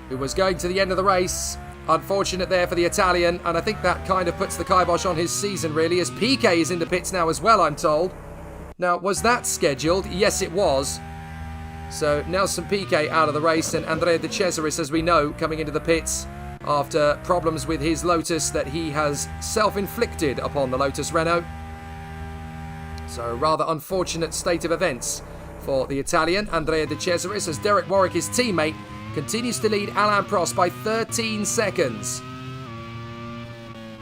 who was going to the end of the race. Unfortunate there for the Italian, and I think that kind of puts the kibosh on his season, really, as Piquet is in the pits now as well, I'm told. Now, was that scheduled? Yes, it was. So, Nelson Piquet out of the race, and Andrea De Cesaris, as we know, coming into the pits after problems with his Lotus that he has self-inflicted upon the Lotus Renault. So, a rather unfortunate state of events for the Italian, Andrea De Cesaris, as Derek Warwick, his teammate, continues to lead Alain Prost by 13 seconds.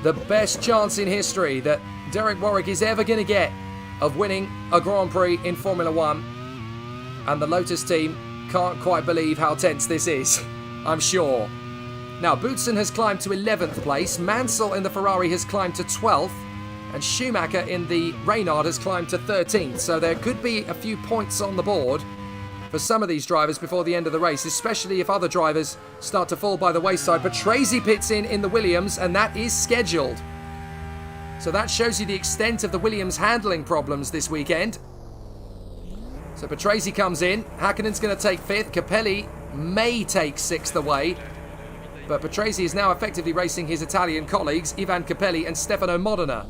The best chance in history that Derek Warwick is ever going to get of winning a Grand Prix in Formula One. And the Lotus team can't quite believe how tense this is, I'm sure. Now, Boutsen has climbed to 11th place, Mansell in the Ferrari has climbed to 12th, and Schumacher in the Reynard has climbed to 13th. So there could be a few points on the board for some of these drivers before the end of the race, especially if other drivers start to fall by the wayside. But Patrese pits in the Williams, and that is scheduled. So that shows you the extent of the Williams handling problems this weekend. So Patrese comes in, Hakkinen's going to take 5th, Capelli may take 6th away, but Patrese is now effectively racing his Italian colleagues, Ivan Capelli and Stefano Modena.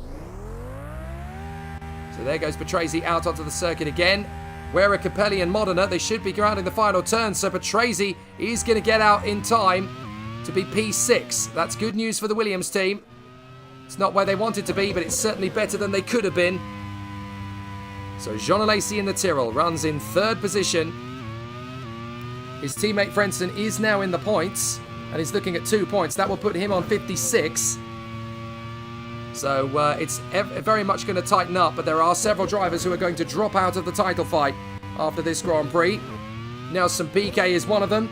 So there goes Patrese out onto the circuit again. Where are Capelli and Modena? They should be grounding the final turn, so Patrese is going to get out in time to be P6. That's good news for the Williams team. It's not where they wanted to be, but it's certainly better than they could have been. So Jean Alesi in the Tyrrell runs in 3rd position. His teammate Frentzen is now in the points, and he's looking at 2 points. That will put him on 56. So it's very much going to tighten up, but there are several drivers who are going to drop out of the title fight after this Grand Prix. Nelson Piquet is one of them.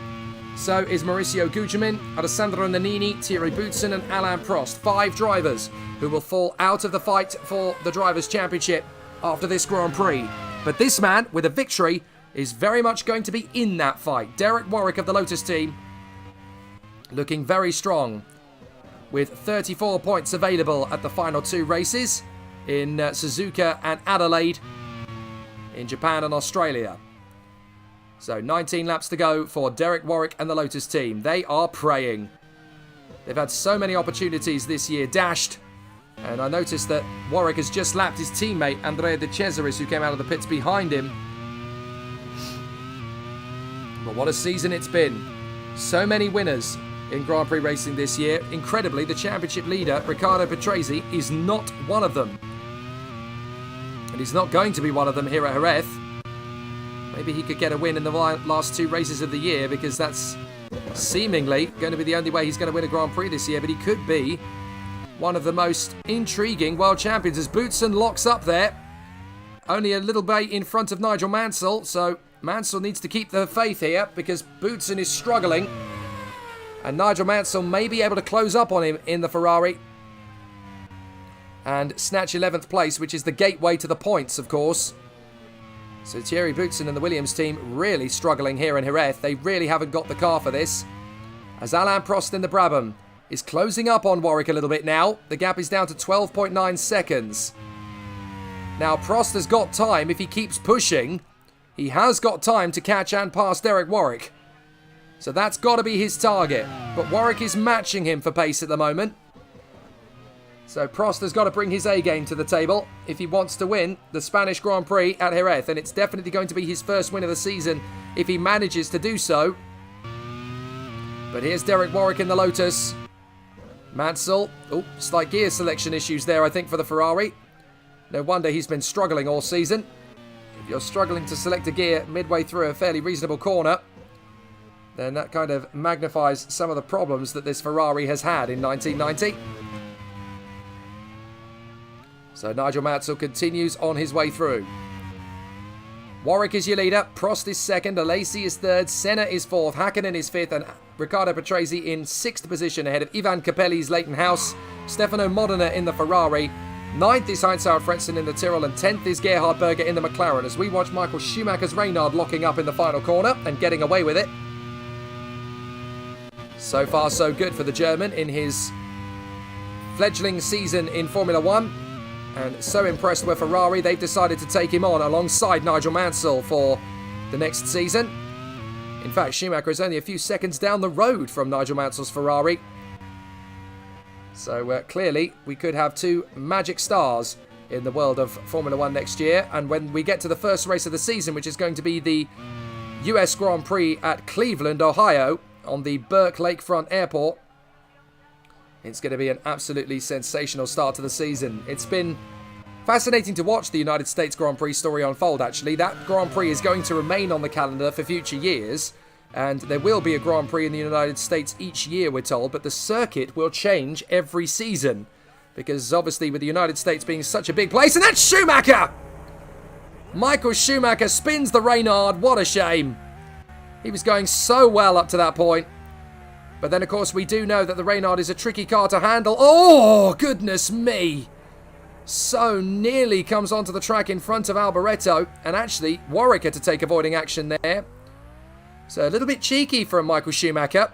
So is Mauricio Gugelmin, Alessandro Nannini, Thierry Boutsen and Alain Prost. 5 drivers who will fall out of the fight for the Drivers' Championship after this Grand Prix. But this man, with a victory, is very much going to be in that fight. Derek Warwick of the Lotus team, looking very strong, with 34 points available at the final 2 races in Suzuka and Adelaide in Japan and Australia. So 19 laps to go for Derek Warwick and the Lotus team. They are praying. They've had so many opportunities this year dashed. And I noticed that Warwick has just lapped his teammate Andrea De Cesaris, who came out of the pits behind him. But what a season it's been. So many winners in Grand Prix racing this year. Incredibly, the championship leader, Riccardo Patrese, is not one of them. And he's not going to be one of them here at Jerez. Maybe he could get a win in the last 2 races of the year, because that's seemingly going to be the only way he's going to win a Grand Prix this year. But he could be one of the most intriguing world champions as Boutsen locks up there. Only a little bit in front of Nigel Mansell. So Mansell needs to keep the faith here, because Boutsen is struggling. And Nigel Mansell may be able to close up on him in the Ferrari and snatch 11th place, which is the gateway to the points, of course. So Thierry Boutsen and the Williams team really struggling here in Jerez. They really haven't got the car for this. As Alain Prost in the Brabham is closing up on Warwick a little bit now. The gap is down to 12.9 seconds. Now Prost has got time if he keeps pushing. He has got time to catch and pass Derek Warwick. So that's got to be his target. But Warwick is matching him for pace at the moment. So Prost has got to bring his A-game to the table if he wants to win the Spanish Grand Prix at Jerez. And it's definitely going to be his first win of the season if he manages to do so. But here's Derek Warwick in the Lotus. Mansell. Oh, slight gear selection issues there, I think, for the Ferrari. No wonder he's been struggling all season. If you're struggling to select a gear midway through a fairly reasonable corner, then that kind of magnifies some of the problems that this Ferrari has had in 1990. So Nigel Mansell continues on his way through. Warwick is your leader. Prost is second. Alesi is third. Senna is fourth. Hakkinen is fifth. And Riccardo Patrese in sixth position ahead of Ivan Capelli's Leighton House. Stefano Modena in the Ferrari. Ninth is Heinz-Harald Frentzen in the Tyrrell. And 10th is Gerhard Berger in the McLaren. As we watch Michael Schumacher's Reynard locking up in the final corner and getting away with it. So far so good for the German in his fledgling season in Formula 1. And so impressed with Ferrari, they've decided to take him on alongside Nigel Mansell for the next season. In fact, Schumacher is only a few seconds down the road from Nigel Mansell's Ferrari. So clearly, we could have 2 magic stars in the world of Formula 1 next year. And when we get to the first race of the season, which is going to be the US Grand Prix at Cleveland, Ohio, on the Burke Lakefront Airport, it's going to be an absolutely sensational start to the season. It's been fascinating to watch the United States Grand Prix story unfold, actually. That Grand Prix is going to remain on the calendar for future years, and there will be a Grand Prix in the United States each year, we're told, but the circuit will change every season, because obviously with the United States being such a big place, and that's Schumacher! Michael Schumacher spins the Reynard. What a shame. He was going so well up to that point. But then, of course, we do know that the Reynard is a tricky car to handle. Oh, goodness me. So nearly comes onto the track in front of Alboreto. And actually, Warwick had to take avoiding action there. So a little bit cheeky from Michael Schumacher.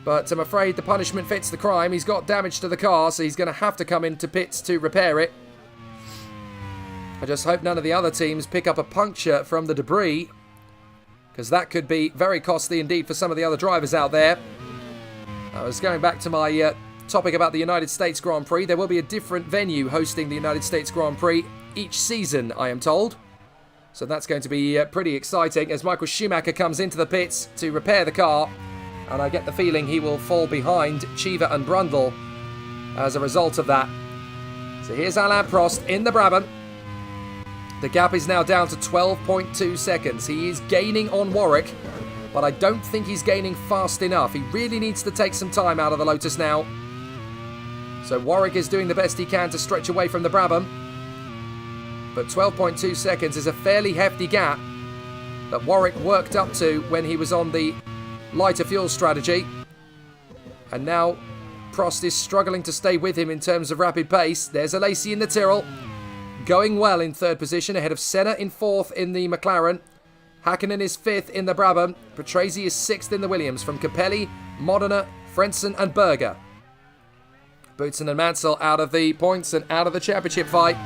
But I'm afraid the punishment fits the crime. He's got damage to the car, so he's going to have to come into pits to repair it. I just hope none of the other teams pick up a puncture from the debris, because that could be very costly indeed for some of the other drivers out there. I was going back to my topic about the United States Grand Prix. There will be a different venue hosting the United States Grand Prix each season, I am told. So that's going to be pretty exciting as Michael Schumacher comes into the pits to repair the car. And I get the feeling he will fall behind Cheever and Brundle as a result of that. So here's Alain Prost in the Brabham. The gap is now down to 12.2 seconds. He is gaining on Warwick, but I don't think he's gaining fast enough. He really needs to take some time out of the Lotus now. So Warwick is doing the best he can to stretch away from the Brabham. But 12.2 seconds is a fairly hefty gap that Warwick worked up to when he was on the lighter fuel strategy. And now Prost is struggling to stay with him in terms of rapid pace. There's Alesi in the Tyrrell, going well in third position, ahead of Senna in fourth in the McLaren. Hakkinen is fifth in the Brabham. Patrese is sixth in the Williams, from Capelli, Modena, Frentzen and Berger. Boutsen and Mansell out of the points and out of the championship fight.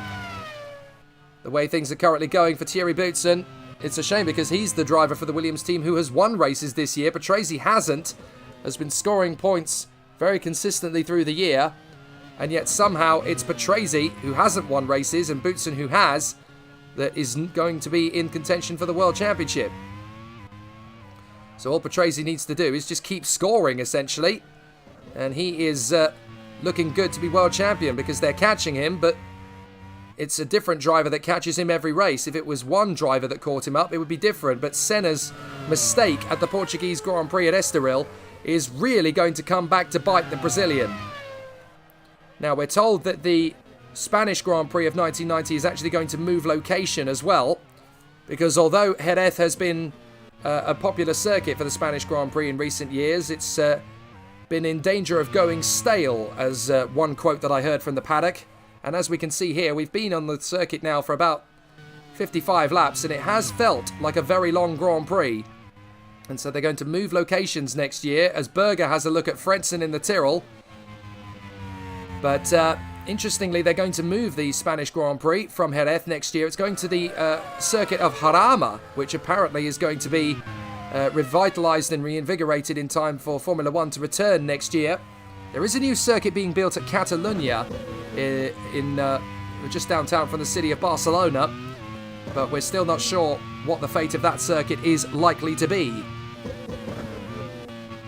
The way things are currently going for Thierry Boutsen, it's a shame because he's the driver for the Williams team who has won races this year. Patrese hasn't, has been scoring points very consistently through the year, and yet somehow it's Patrese who hasn't won races and Boutsen who has, that is going to be in contention for the World Championship. So all Patrese needs to do is just keep scoring, essentially, and he is looking good to be World Champion because they're catching him, but it's a different driver that catches him every race. If it was one driver that caught him up, it would be different. But Senna's mistake at the Portuguese Grand Prix at Estoril is really going to come back to bite the Brazilian. Now, we're told that the Spanish Grand Prix of 1990 is actually going to move location as well, because although Jerez has been a popular circuit for the Spanish Grand Prix in recent years, it's been in danger of going stale, as one quote that I heard from the paddock. And as we can see here, we've been on the circuit now for about 55 laps, and it has felt like a very long Grand Prix. And so they're going to move locations next year, as Berger has a look at Frentzen in the Tyrrell. But interestingly, they're going to move the Spanish Grand Prix from Jerez next year. It's going to the circuit of Jarama, which apparently is going to be revitalised and reinvigorated in time for Formula 1 to return next year. There is a new circuit being built at Catalunya, just downtown from the city of Barcelona, but we're still not sure what the fate of that circuit is likely to be.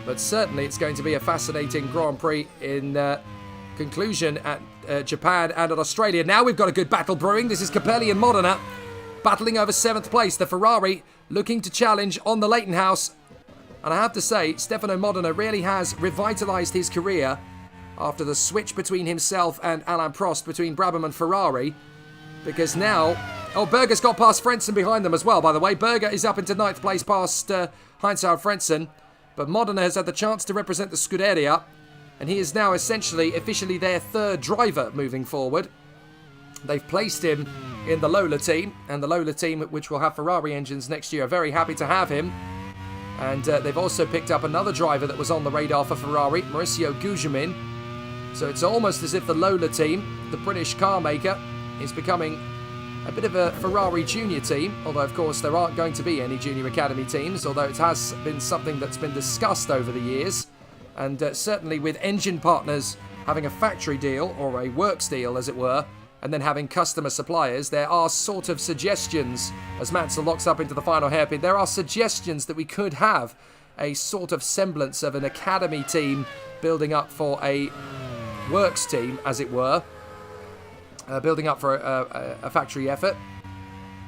But certainly it's going to be a fascinating Grand Prix in conclusion at Japan and at Australia. Now we've got a good battle brewing. This is Capelli and Modena battling over 7th place. The Ferrari looking to challenge on the Leighton House. And I have to say, Stefano Modena really has revitalised his career after the switch between himself and Alain Prost between Brabham and Ferrari. Because now... Oh, Berger's got past Frentzen behind them as well, by the way. Berger is up into 9th place past Heinz-Harald Frentzen. But Modena has had the chance to represent the Scuderia. And he is now essentially, officially their third driver moving forward. They've placed him in the Lola team. And the Lola team, which will have Ferrari engines next year, are very happy to have him. And they've also picked up another driver that was on the radar for Ferrari, Mauricio Gugelmin. So it's almost as if the Lola team, the British car maker, is becoming a bit of a Ferrari junior team. Although, of course, there aren't going to be any junior academy teams, although it has been something that's been discussed over the years. And certainly with engine partners having a factory deal, or a works deal, as it were, and then having customer suppliers, there are sort of suggestions, as Mansell locks up into the final hairpin, there are suggestions that we could have a sort of semblance of an academy team building up for a works team, as it were, building up for a factory effort.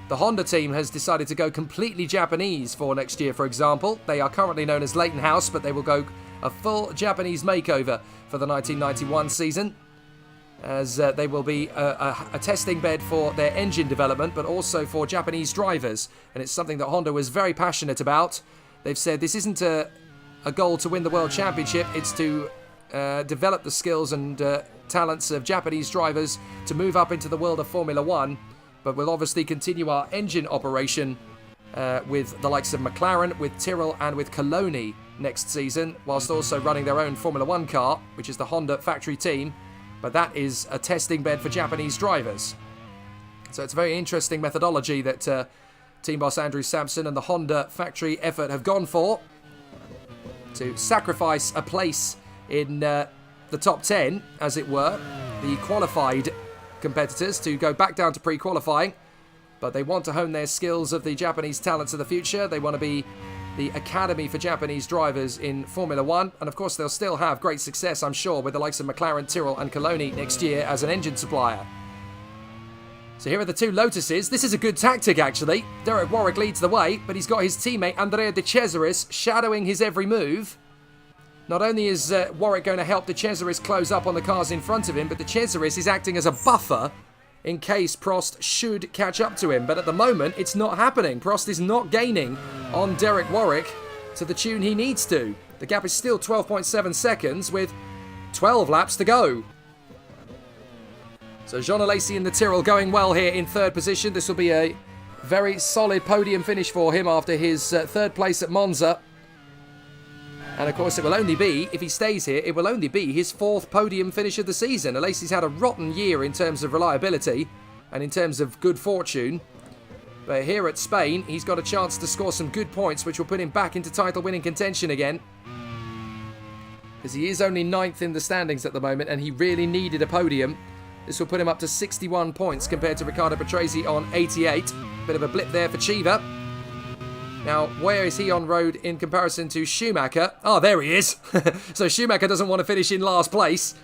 The Honda team has decided to go completely Japanese for next year, for example. They are currently known as Leighton House, but they will go a full Japanese makeover for the 1991 season, as they will be a testing bed for their engine development, but also for Japanese drivers. And it's something that Honda was very passionate about. They've said this isn't a goal to win the World Championship, it's to develop the skills and talents of Japanese drivers to move up into the world of Formula 1. But we'll obviously continue our engine operation with the likes of McLaren, with Tyrrell and with Coloni next season, whilst also running their own Formula 1 car, which is the Honda factory team. But that is a testing bed for Japanese drivers. So it's a very interesting methodology that team boss Andrew Sanson and the Honda factory effort have gone for, to sacrifice a place in the top 10, as it were, the qualified competitors, to go back down to pre-qualifying. But they want to hone their skills of the Japanese talents of the future. They want to be the academy for Japanese drivers in Formula 1. And of course, they'll still have great success, I'm sure, with the likes of McLaren, Tyrrell and Coloni next year as an engine supplier. So here are the two Lotuses. This is a good tactic, actually. Derek Warwick leads the way, but he's got his teammate Andrea De Cesaris shadowing his every move. Not only is Warwick going to help De Cesaris close up on the cars in front of him, but De Cesaris is acting as a buffer in case Prost should catch up to him. But at the moment, it's not happening. Prost is not gaining on Derek Warwick to the tune he needs to. The gap is still 12.7 seconds with 12 laps to go. So Jean Alesi in the Tyrrell going well here in third position. This will be a very solid podium finish for him after his third place at Monza. And of course it will only be, if he stays here, it will only be his fourth podium finish of the season. Alesi's had a rotten year in terms of reliability and in terms of good fortune. But here at Spain, he's got a chance to score some good points, which will put him back into title-winning contention again. Because he is only 9th in the standings at the moment, and he really needed a podium. This will put him up to 61 points compared to Riccardo Patrese on 88. Bit of a blip there for Chiva. Now, where is he on road in comparison to Schumacher? Oh, there he is. So Schumacher doesn't want to finish in last place.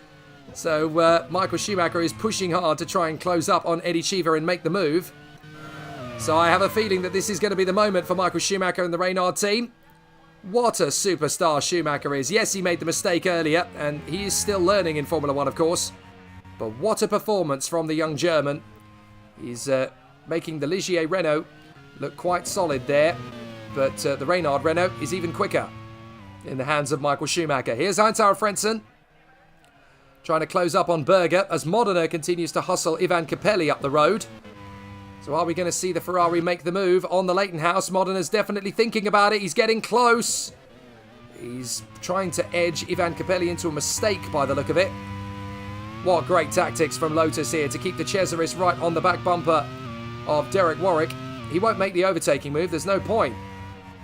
So Michael Schumacher is pushing hard to try and close up on Eddie Chiva and make the move. So I have a feeling that this is going to be the moment for Michael Schumacher and the Reynard team. What a superstar Schumacher is. Yes, he made the mistake earlier, and he is still learning in Formula 1, of course. But what a performance from the young German. He's making the Ligier Renault look quite solid there. But the Reynard Renault is even quicker in the hands of Michael Schumacher. Here's Heinz-Harald Frentzen trying to close up on Berger as Modena continues to hustle Ivan Capelli up the road. So are we going to see the Ferrari make the move on the Leighton House? Modena's definitely thinking about it. He's getting close. He's trying to edge Ivan Capelli into a mistake by the look of it. What great tactics from Lotus here to keep the Cesaris right on the back bumper of Derek Warwick. He won't make the overtaking move. There's no point.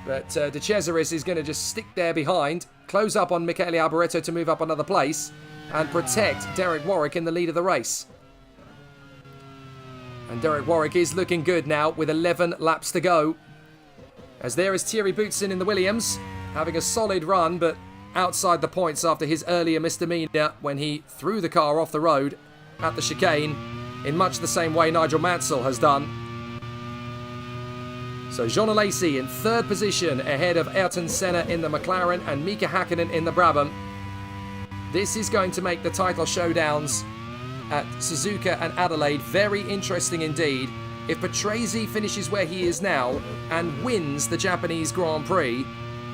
But De Cesaris is going to just stick there behind, close up on Michele Alboreto to move up another place, and protect Derek Warwick in the lead of the race. And Derek Warwick is looking good now with 11 laps to go. As there is Thierry Boutsen in the Williams, having a solid run, but outside the points after his earlier misdemeanor when he threw the car off the road at the chicane, in much the same way Nigel Mansell has done. So Jean Alesi in third position ahead of Ayrton Senna in the McLaren and Mika Hakkinen in the Brabham. This is going to make the title showdowns at Suzuka and Adelaide very interesting indeed. If Patrese finishes where he is now and wins the Japanese Grand Prix,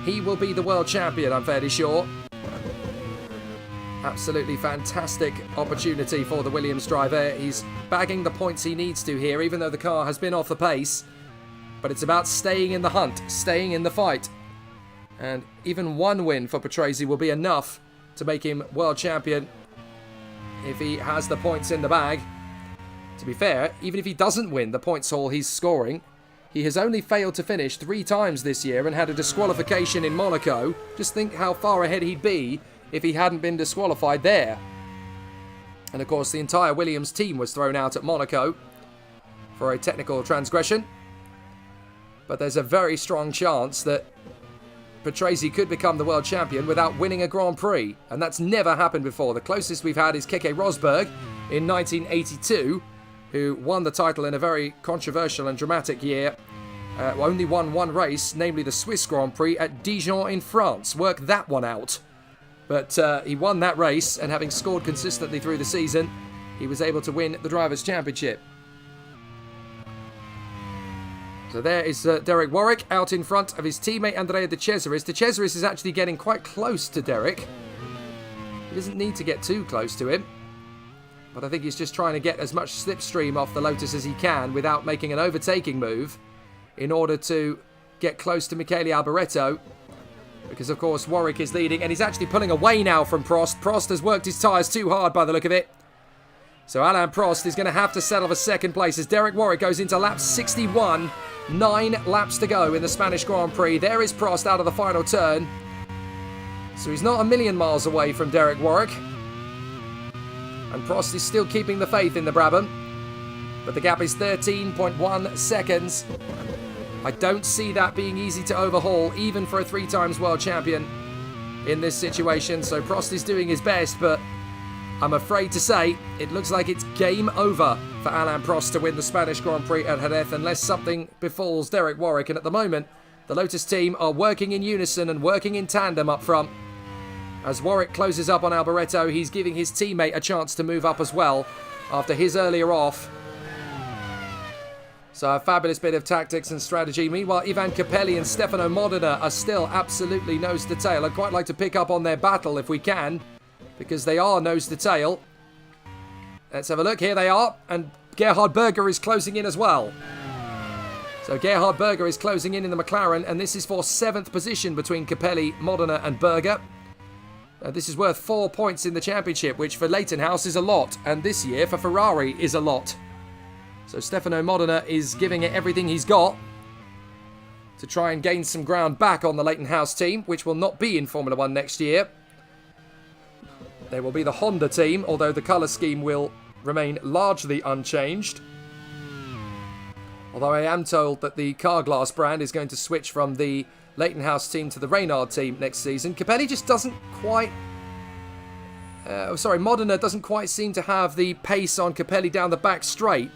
he will be the world champion, I'm fairly sure. Absolutely fantastic opportunity for the Williams driver. He's bagging the points he needs to here, even though the car has been off the pace. But it's about staying in the hunt, staying in the fight. And even one win for Patrese will be enough to make him world champion if he has the points in the bag. To be fair, even if he doesn't win the points haul he's scoring, he has only failed to finish 3 times this year and had a disqualification in Monaco. Just think how far ahead he'd be if he hadn't been disqualified there. And of course, the entire Williams team was thrown out at Monaco for a technical transgression. But there's a very strong chance that Patrese could become the world champion without winning a Grand Prix. And that's never happened before. The closest we've had is Keke Rosberg in 1982, who won the title in a very controversial and dramatic year. Only won one race, namely the Swiss Grand Prix at Dijon in France. Work that one out. But he won that race, and having scored consistently through the season, he was able to win the Drivers' Championship. So there is Derek Warwick out in front of his teammate Andrea De Cesaris. De Cesaris is actually getting quite close to Derek. He doesn't need to get too close to him. But I think he's just trying to get as much slipstream off the Lotus as he can without making an overtaking move in order to get close to Michele Alboreto. Because, of course, Warwick is leading, and he's actually pulling away now from Prost. Prost has worked his tyres too hard by the look of it. So Alain Prost is going to have to settle for second place as Derek Warwick goes into lap 61. 9 laps to go in the Spanish Grand Prix. There is Prost out of the final turn. So he's not a million miles away from Derek Warwick. And Prost is still keeping the faith in the Brabham. But the gap is 13.1 seconds. I don't see that being easy to overhaul, even for a 3 times world champion in this situation. So Prost is doing his best, but I'm afraid to say it looks like it's game over for Alain Prost to win the Spanish Grand Prix at Jerez unless something befalls Derek Warwick. And at the moment, the Lotus team are working in unison and working in tandem up front. As Warwick closes up on Alboreto, he's giving his teammate a chance to move up as well after his earlier off So a fabulous bit of tactics and strategy. Meanwhile, Ivan Capelli and Stefano Modena are still absolutely nose to tail. I'd quite like to pick up on their battle if we can, because they are nose to tail. Let's have a look. Here they are. And Gerhard Berger is closing in as well. So Gerhard Berger is closing in the McLaren, and this is for 7th position between Capelli, Modena and Berger. This is worth 4 points in the championship, which for Leighton House is a lot, and this year for Ferrari is a lot. So Stefano Modena is giving it everything he's got to try and gain some ground back on the Leighton House team, which will not be in Formula 1 next year. They will be the Honda team, although the colour scheme will remain largely unchanged. Although I am told that the Carglass brand is going to switch from the Leighton House team to the Reynard team next season. Capelli just doesn't quite... Modena doesn't quite seem to have the pace on Capelli down the back straight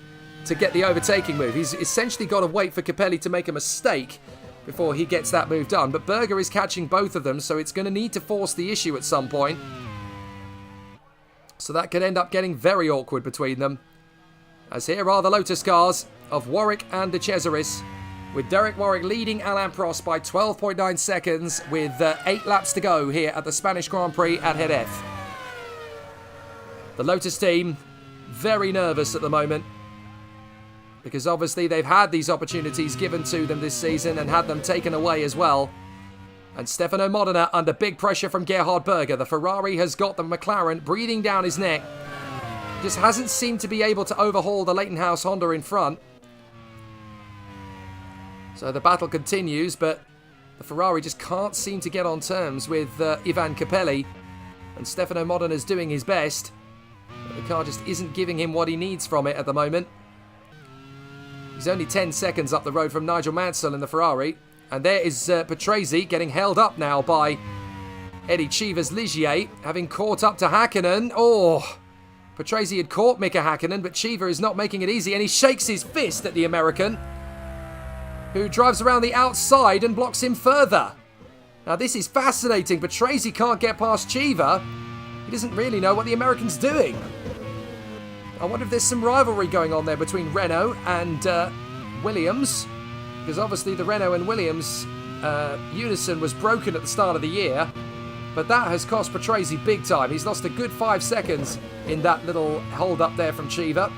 to get the overtaking move. He's essentially got to wait for Capelli to make a mistake before he gets that move done. But Berger is catching both of them, so it's going to need to force the issue at some point. So that could end up getting very awkward between them. As here are the Lotus cars of Warwick and De Cesaris, with Derek Warwick leading Alain Prost by 12.9 seconds with 8 laps to go here at the Spanish Grand Prix at Jerez. The Lotus team very nervous at the moment, because obviously they've had these opportunities given to them this season and had them taken away as well. And Stefano Modena under big pressure from Gerhard Berger. The Ferrari has got the McLaren breathing down his neck. Just hasn't seemed to be able to overhaul the Leighton House Honda in front. So the battle continues, but the Ferrari just can't seem to get on terms with Ivan Capelli. And Stefano Modena is doing his best, but the car just isn't giving him what he needs from it at the moment. He's only 10 seconds up the road from Nigel Mansell in the Ferrari. And there is Patrese getting held up now by Eddie Cheever's Ligier, having caught up to Hakkinen. Oh, Patrese had caught Mika Hakkinen, but Cheever is not making it easy, and he shakes his fist at the American, who drives around the outside and blocks him further. Now this is fascinating. Patrese can't get past Cheever. He doesn't really know what the American's doing. I wonder if there's some rivalry going on there between Renault and Williams, because obviously the Renault and Williams unison was broken at the start of the year, but that has cost Patrese big time. He's lost a good 5 seconds in that little hold up there from Cheever.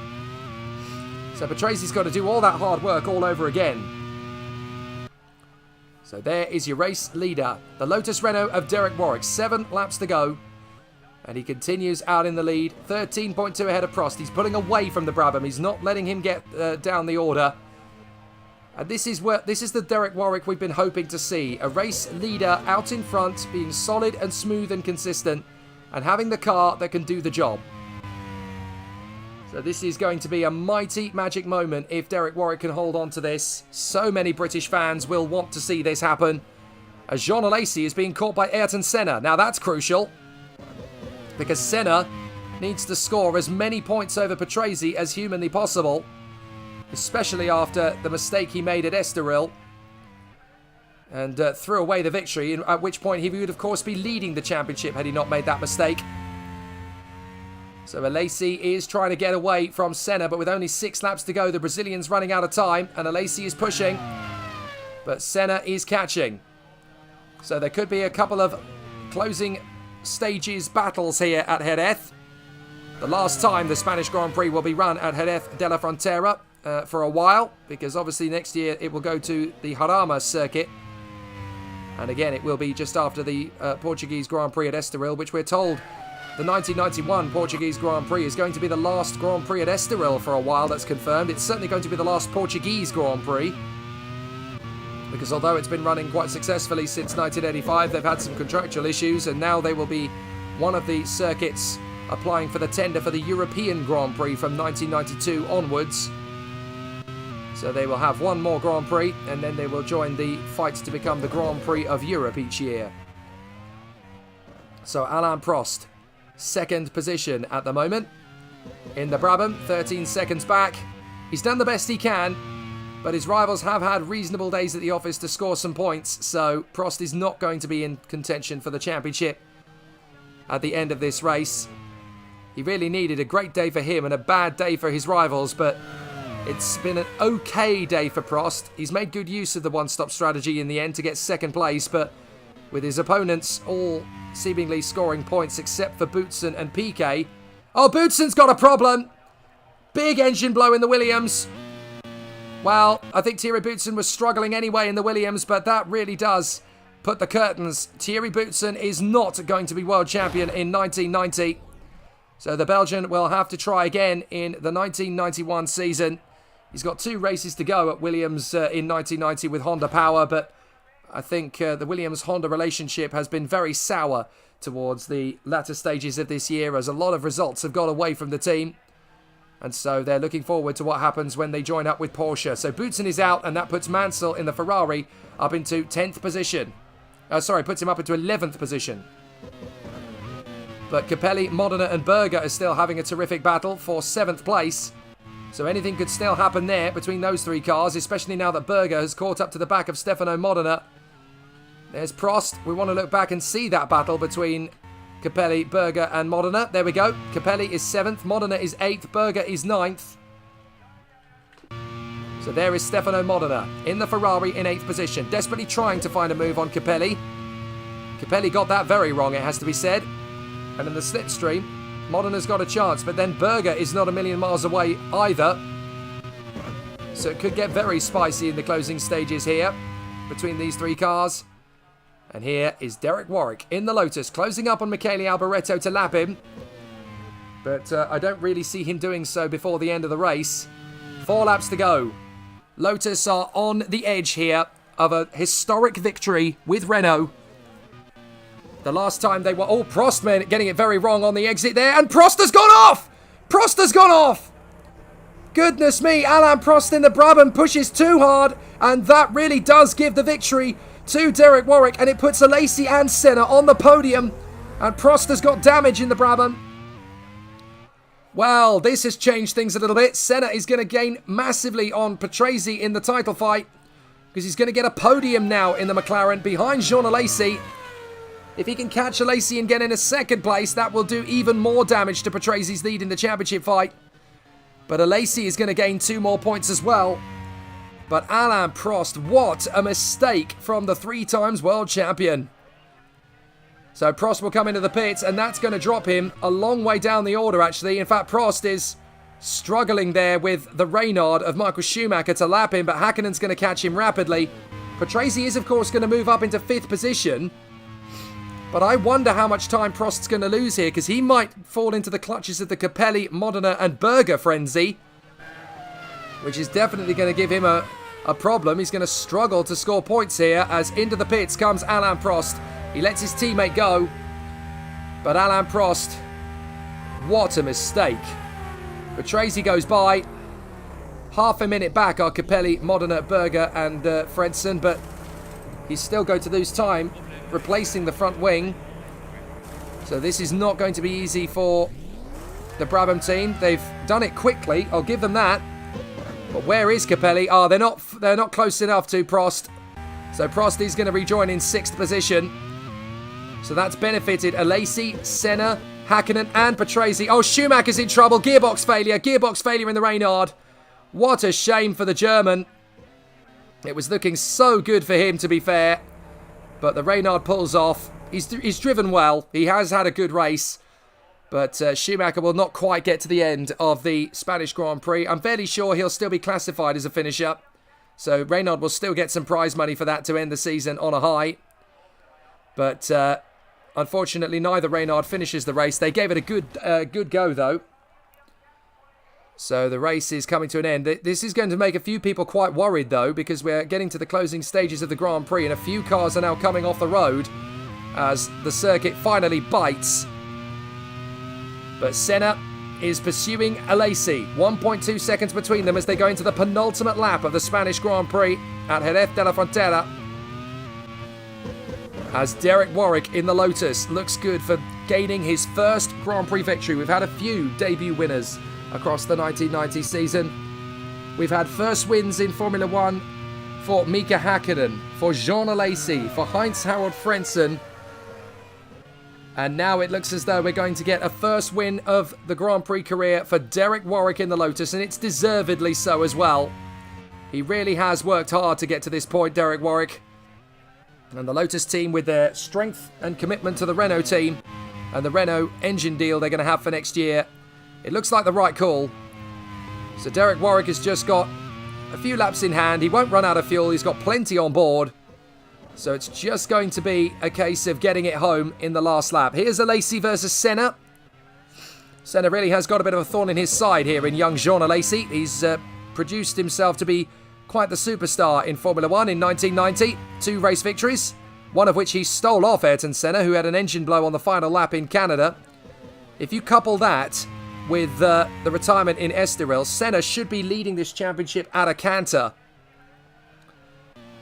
So Patrese's got to do all that hard work all over again. So there is your race leader, the Lotus Renault of Derek Warwick. 7 laps to go. And he continues out in the lead. 13.2 ahead of Prost. He's pulling away from the Brabham. He's not letting him get down the order. And this is the Derek Warwick we've been hoping to see. A race leader out in front, being solid and smooth and consistent, and having the car that can do the job. So this is going to be a mighty magic moment if Derek Warwick can hold on to this. So many British fans will want to see this happen, as Jean Alesi is being caught by Ayrton Senna. Now that's crucial, because Senna needs to score as many points over Patrese as humanly possible, especially after the mistake he made at Estoril and threw away the victory, at which point he would of course be leading the championship had he not made that mistake. So Alesi is trying to get away from Senna, but with only 6 laps to go, the Brazilian's running out of time, and Alesi is pushing, but Senna is catching. So there could be a couple of closing stages battles here at Jerez. The last time the Spanish Grand Prix will be run at Jerez de la Frontera for a while, because obviously next year it will go to the Jarama circuit, and again it will be just after the Portuguese Grand Prix at Estoril, which we're told the 1991 Portuguese Grand Prix is going to be the last Grand Prix at Estoril for a while. That's confirmed. It's certainly going to be the last Portuguese Grand Prix, because although it's been running quite successfully since 1985, they've had some contractual issues, and now they will be one of the circuits applying for the tender for the European Grand Prix from 1992 onwards. So they will have one more Grand Prix, and then they will join the fight to become the Grand Prix of Europe each year. So Alain Prost, 2nd position at the moment in the Brabham, 13 seconds back. He's done the best he can, but his rivals have had reasonable days at the office to score some points, so Prost is not going to be in contention for the championship at the end of this race. He really needed a great day for him and a bad day for his rivals, but It's been an okay day for Prost. He's made good use of the one-stop strategy in the end to get second place, but with his opponents all seemingly scoring points except for Boutsen and Piquet. Oh, Boutsen's got a problem. Big engine blow in the Williams. Well, I think Thierry Boutsen was struggling anyway in the Williams, but that really does put the curtains. Thierry Boutsen is not going to be world champion in 1990. So the Belgian will have to try again in the 1991 season. He's got 2 races to go at Williams in 1990 with Honda power, but I think the Williams-Honda relationship has been very sour towards the latter stages of this year, as a lot of results have got away from the team. And so they're looking forward to what happens when they join up with Porsche. So Boutsen is out, and that puts Mansell in the Ferrari up into 10th position. Puts him up into 11th position. But Capelli, Modena and Berger are still having a terrific battle for 7th place. So anything could still happen there between those 3 cars, especially now that Berger has caught up to the back of Stefano Modena. There's Prost. We want to look back and see that battle between Capelli, Berger and Modena. There we go. Capelli is 7th, Modena is 8th, Berger is 9th. So there is Stefano Modena in the Ferrari in 8th position, desperately trying to find a move on Capelli. Capelli got that very wrong, it has to be said. And in the slipstream, Modena's got a chance, but then Berger is not a million miles away either. So it could get very spicy in the closing stages here between these 3 cars. And here is Derek Warwick in the Lotus, closing up on Michele Alboreto to lap him. But I don't really see him doing so before the end of the race. 4 laps to go. Lotus are on the edge here of a historic victory with Renault. The last time they were... Oh, Prost getting it very wrong on the exit there. And Prost has gone off! Prost has gone off! Goodness me, Alain Prost in the Brabham pushes too hard. And that really does give the victory to Derek Warwick. And it puts Alesi and Senna on the podium. And Prost has got damage in the Brabham. Well, this has changed things a little bit. Senna is going to gain massively on Patrese in the title fight, because he's going to get a podium now in the McLaren behind Jean Alesi. If he can catch Alesi and get in a 2nd place, that will do even more damage to Patrese's lead in the championship fight. But Alesi is going to gain 2 more points as well. But Alain Prost, what a mistake from the 3 times world champion. So Prost will come into the pits, and that's going to drop him a long way down the order, actually. In fact, Prost is struggling there with the Reynard of Michael Schumacher to lap him, but Häkkinen's going to catch him rapidly. Patrese is, of course, going to move up into 5th position. But I wonder how much time Prost's going to lose here, because he might fall into the clutches of the Capelli, Modena and Berger frenzy, which is definitely going to give him a problem. He's going to struggle to score points here, as into the pits comes Alain Prost. He lets his teammate go, but Alain Prost, what a mistake. Patrese goes by. Half a minute back are Capelli, Modena, Berger and Frentzen, but he's still going to lose time replacing the front wing. So this is not going to be easy for the Brabham team. They've done it quickly, I'll give them that. But where is Capelli? Oh, they're not close enough to Prost. So Prost is going to rejoin in 6th position. So that's benefited Alesi, Senna, Häkkinen and Patrese. Oh, Schumacher's in trouble. Gearbox failure in the Reynard. What a shame for the German. It was looking so good for him, to be fair. But the Reynard pulls off. He's driven well. He has had a good race. But Schumacher will not quite get to the end of the Spanish Grand Prix. I'm fairly sure he'll still be classified as a finisher. So Reynard will still get some prize money for that to end the season on a high. But unfortunately, neither Reynard finishes the race. They gave it a good go, though. So the race is coming to an end. This is going to make a few people quite worried, though, because we're getting to the closing stages of the Grand Prix, and a few cars are now coming off the road as the circuit finally bites. But Senna is pursuing Alesi. 1.2 seconds between them as they go into the penultimate lap of the Spanish Grand Prix at Jerez de la Frontera. As Derek Warwick in the Lotus looks good for gaining his first Grand Prix victory. We've had a few debut winners across the 1990 season. We've had first wins in Formula 1 for Mika Häkkinen, for Jean Alesi, for Heinz-Harald Frentzen. And now it looks as though we're going to get a first win of the Grand Prix career for Derek Warwick in the Lotus, and it's deservedly so as well. He really has worked hard to get to this point, Derek Warwick. And the Lotus team, with their strength and commitment to the Renault team and the Renault engine deal they're going to have for next year, it looks like the right call. So Derek Warwick has just got a few laps in hand. He won't run out of fuel. He's got plenty on board. So it's just going to be a case of getting it home in the last lap. Here's Alesi versus Senna. Senna really has got a bit of a thorn in his side here in young Jean Alesi. He's produced himself to be quite the superstar in Formula 1 in 1990. 2 race victories, one of which he stole off Ayrton Senna, who had an engine blow on the final lap in Canada. If you couple that with the retirement in Estoril, Senna should be leading this championship at a canter.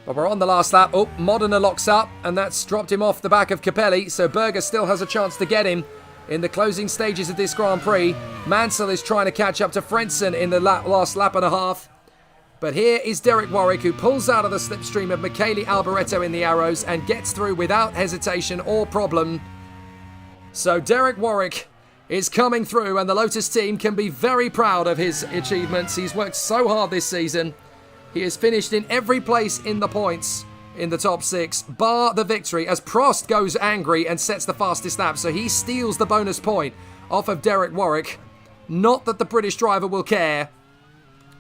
But we're on the last lap. Oh, Modena locks up, and that's dropped him off the back of Capelli, so Berger still has a chance to get him in the closing stages of this Grand Prix. Mansell is trying to catch up to Frentzen in the last lap and a half. But here is Derek Warwick, who pulls out of the slipstream of Michele Alboreto in the Arrows and gets through without hesitation or problem. So Derek Warwick is coming through, and the Lotus team can be very proud of his achievements. He's worked so hard this season. He has finished in every place in the points in the top 6, bar the victory, as Prost goes angry and sets the fastest lap. So he steals the bonus point off of Derek Warwick. Not that the British driver will care,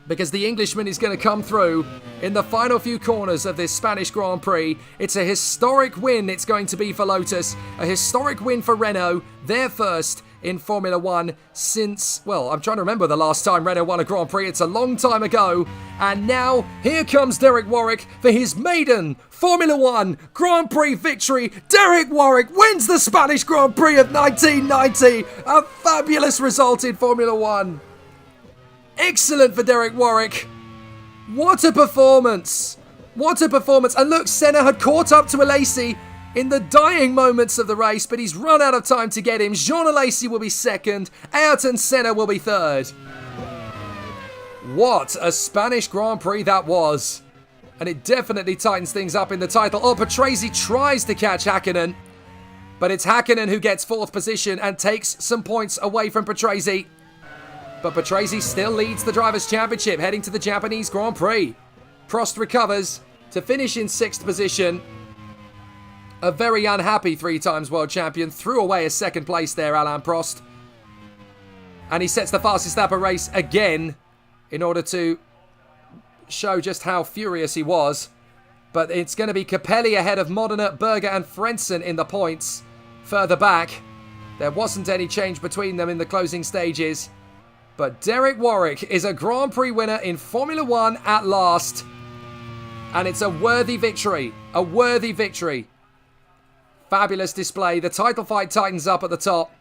because the Englishman is going to come through in the final few corners of this Spanish Grand Prix. It's a historic win it's going to be for Lotus, a historic win for Renault, their first in Formula 1 since, well, I'm trying to remember the last time Renault won a Grand Prix. It's a long time ago. And now, here comes Derek Warwick for his maiden Formula 1 Grand Prix victory. Derek Warwick wins the Spanish Grand Prix of 1990. A fabulous result in Formula 1. Excellent for Derek Warwick. What a performance. What a performance. And look, Senna had caught up to Alesi in the dying moments of the race, but he's run out of time to get him. Jean Alesi will be second. Ayrton Senna will be third. What a Spanish Grand Prix that was. And it definitely tightens things up in the title. Oh, Patrese tries to catch Häkkinen, but it's Häkkinen who gets 4th position and takes some points away from Patrese. But Patrese still leads the Drivers' Championship heading to the Japanese Grand Prix. Prost recovers to finish in 6th position. A very unhappy 3-times world champion threw away a 2nd place there, Alain Prost. And he sets the fastest lap of race again in order to show just how furious he was. But it's going to be Capelli ahead of Modena, Berger and Frentzen in the points. Further back, there wasn't any change between them in the closing stages. But Derek Warwick is a Grand Prix winner in Formula 1 at last. And it's a worthy victory. A worthy victory. Fabulous display. The title fight tightens up at the top.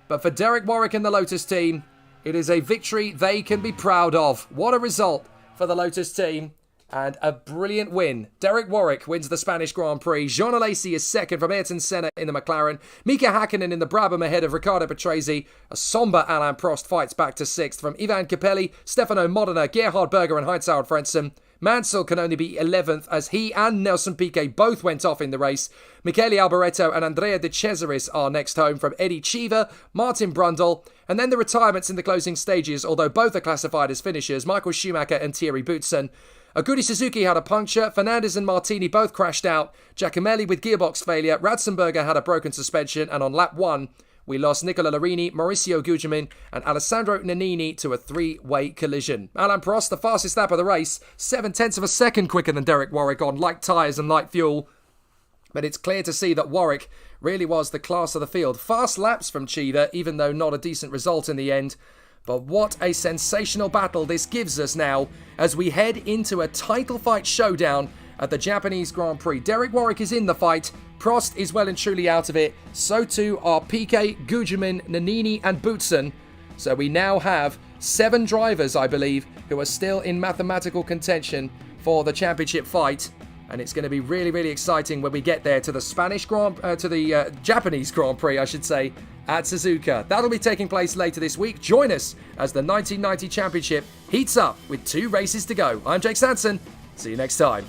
But for Derek Warwick and the Lotus team, it is a victory they can be proud of. What a result for the Lotus team. And a brilliant win. Derek Warwick wins the Spanish Grand Prix. Jean Alesi is second from Ayrton Senna in the McLaren. Mika Häkkinen in the Brabham ahead of Riccardo Patrese. A sombre Alain Prost fights back to 6th from Ivan Capelli, Stefano Modena, Gerhard Berger and Heinz-Harald Frentzen. Mansell can only be 11th as he and Nelson Piquet both went off in the race. Michele Alboreto and Andrea De Cesaris are next home from Eddie Cheever, Martin Brundle, and then the retirements in the closing stages, although both are classified as finishers, Michael Schumacher and Thierry Boutsen. Agudi Suzuki had a puncture, Fernandez and Martini both crashed out, Giacomelli with gearbox failure, Ratzenberger had a broken suspension, and on lap 1, we lost Nicola Larini, Mauricio Gugelmin and Alessandro Nannini to a 3-way collision. Alain Prost, the fastest lap of the race, 7/10 of a second quicker than Derek Warwick on light tyres and light fuel. But it's clear to see that Warwick really was the class of the field. Fast laps from Cheever, even though not a decent result in the end. But what a sensational battle this gives us now as we head into a title fight showdown at the Japanese Grand Prix. Derek Warwick is in the fight. Prost is well and truly out of it. So too are Piquet, Gugelmin, Nannini and Boutsen. So we now have 7 drivers, I believe, who are still in mathematical contention for the championship fight. And it's going to be really, really exciting when we get there to the Japanese Grand Prix, I should say, at Suzuka. That'll be taking place later this week. Join us as the 1990 championship heats up with 2 races to go. I'm Jake Sanson. See you next time.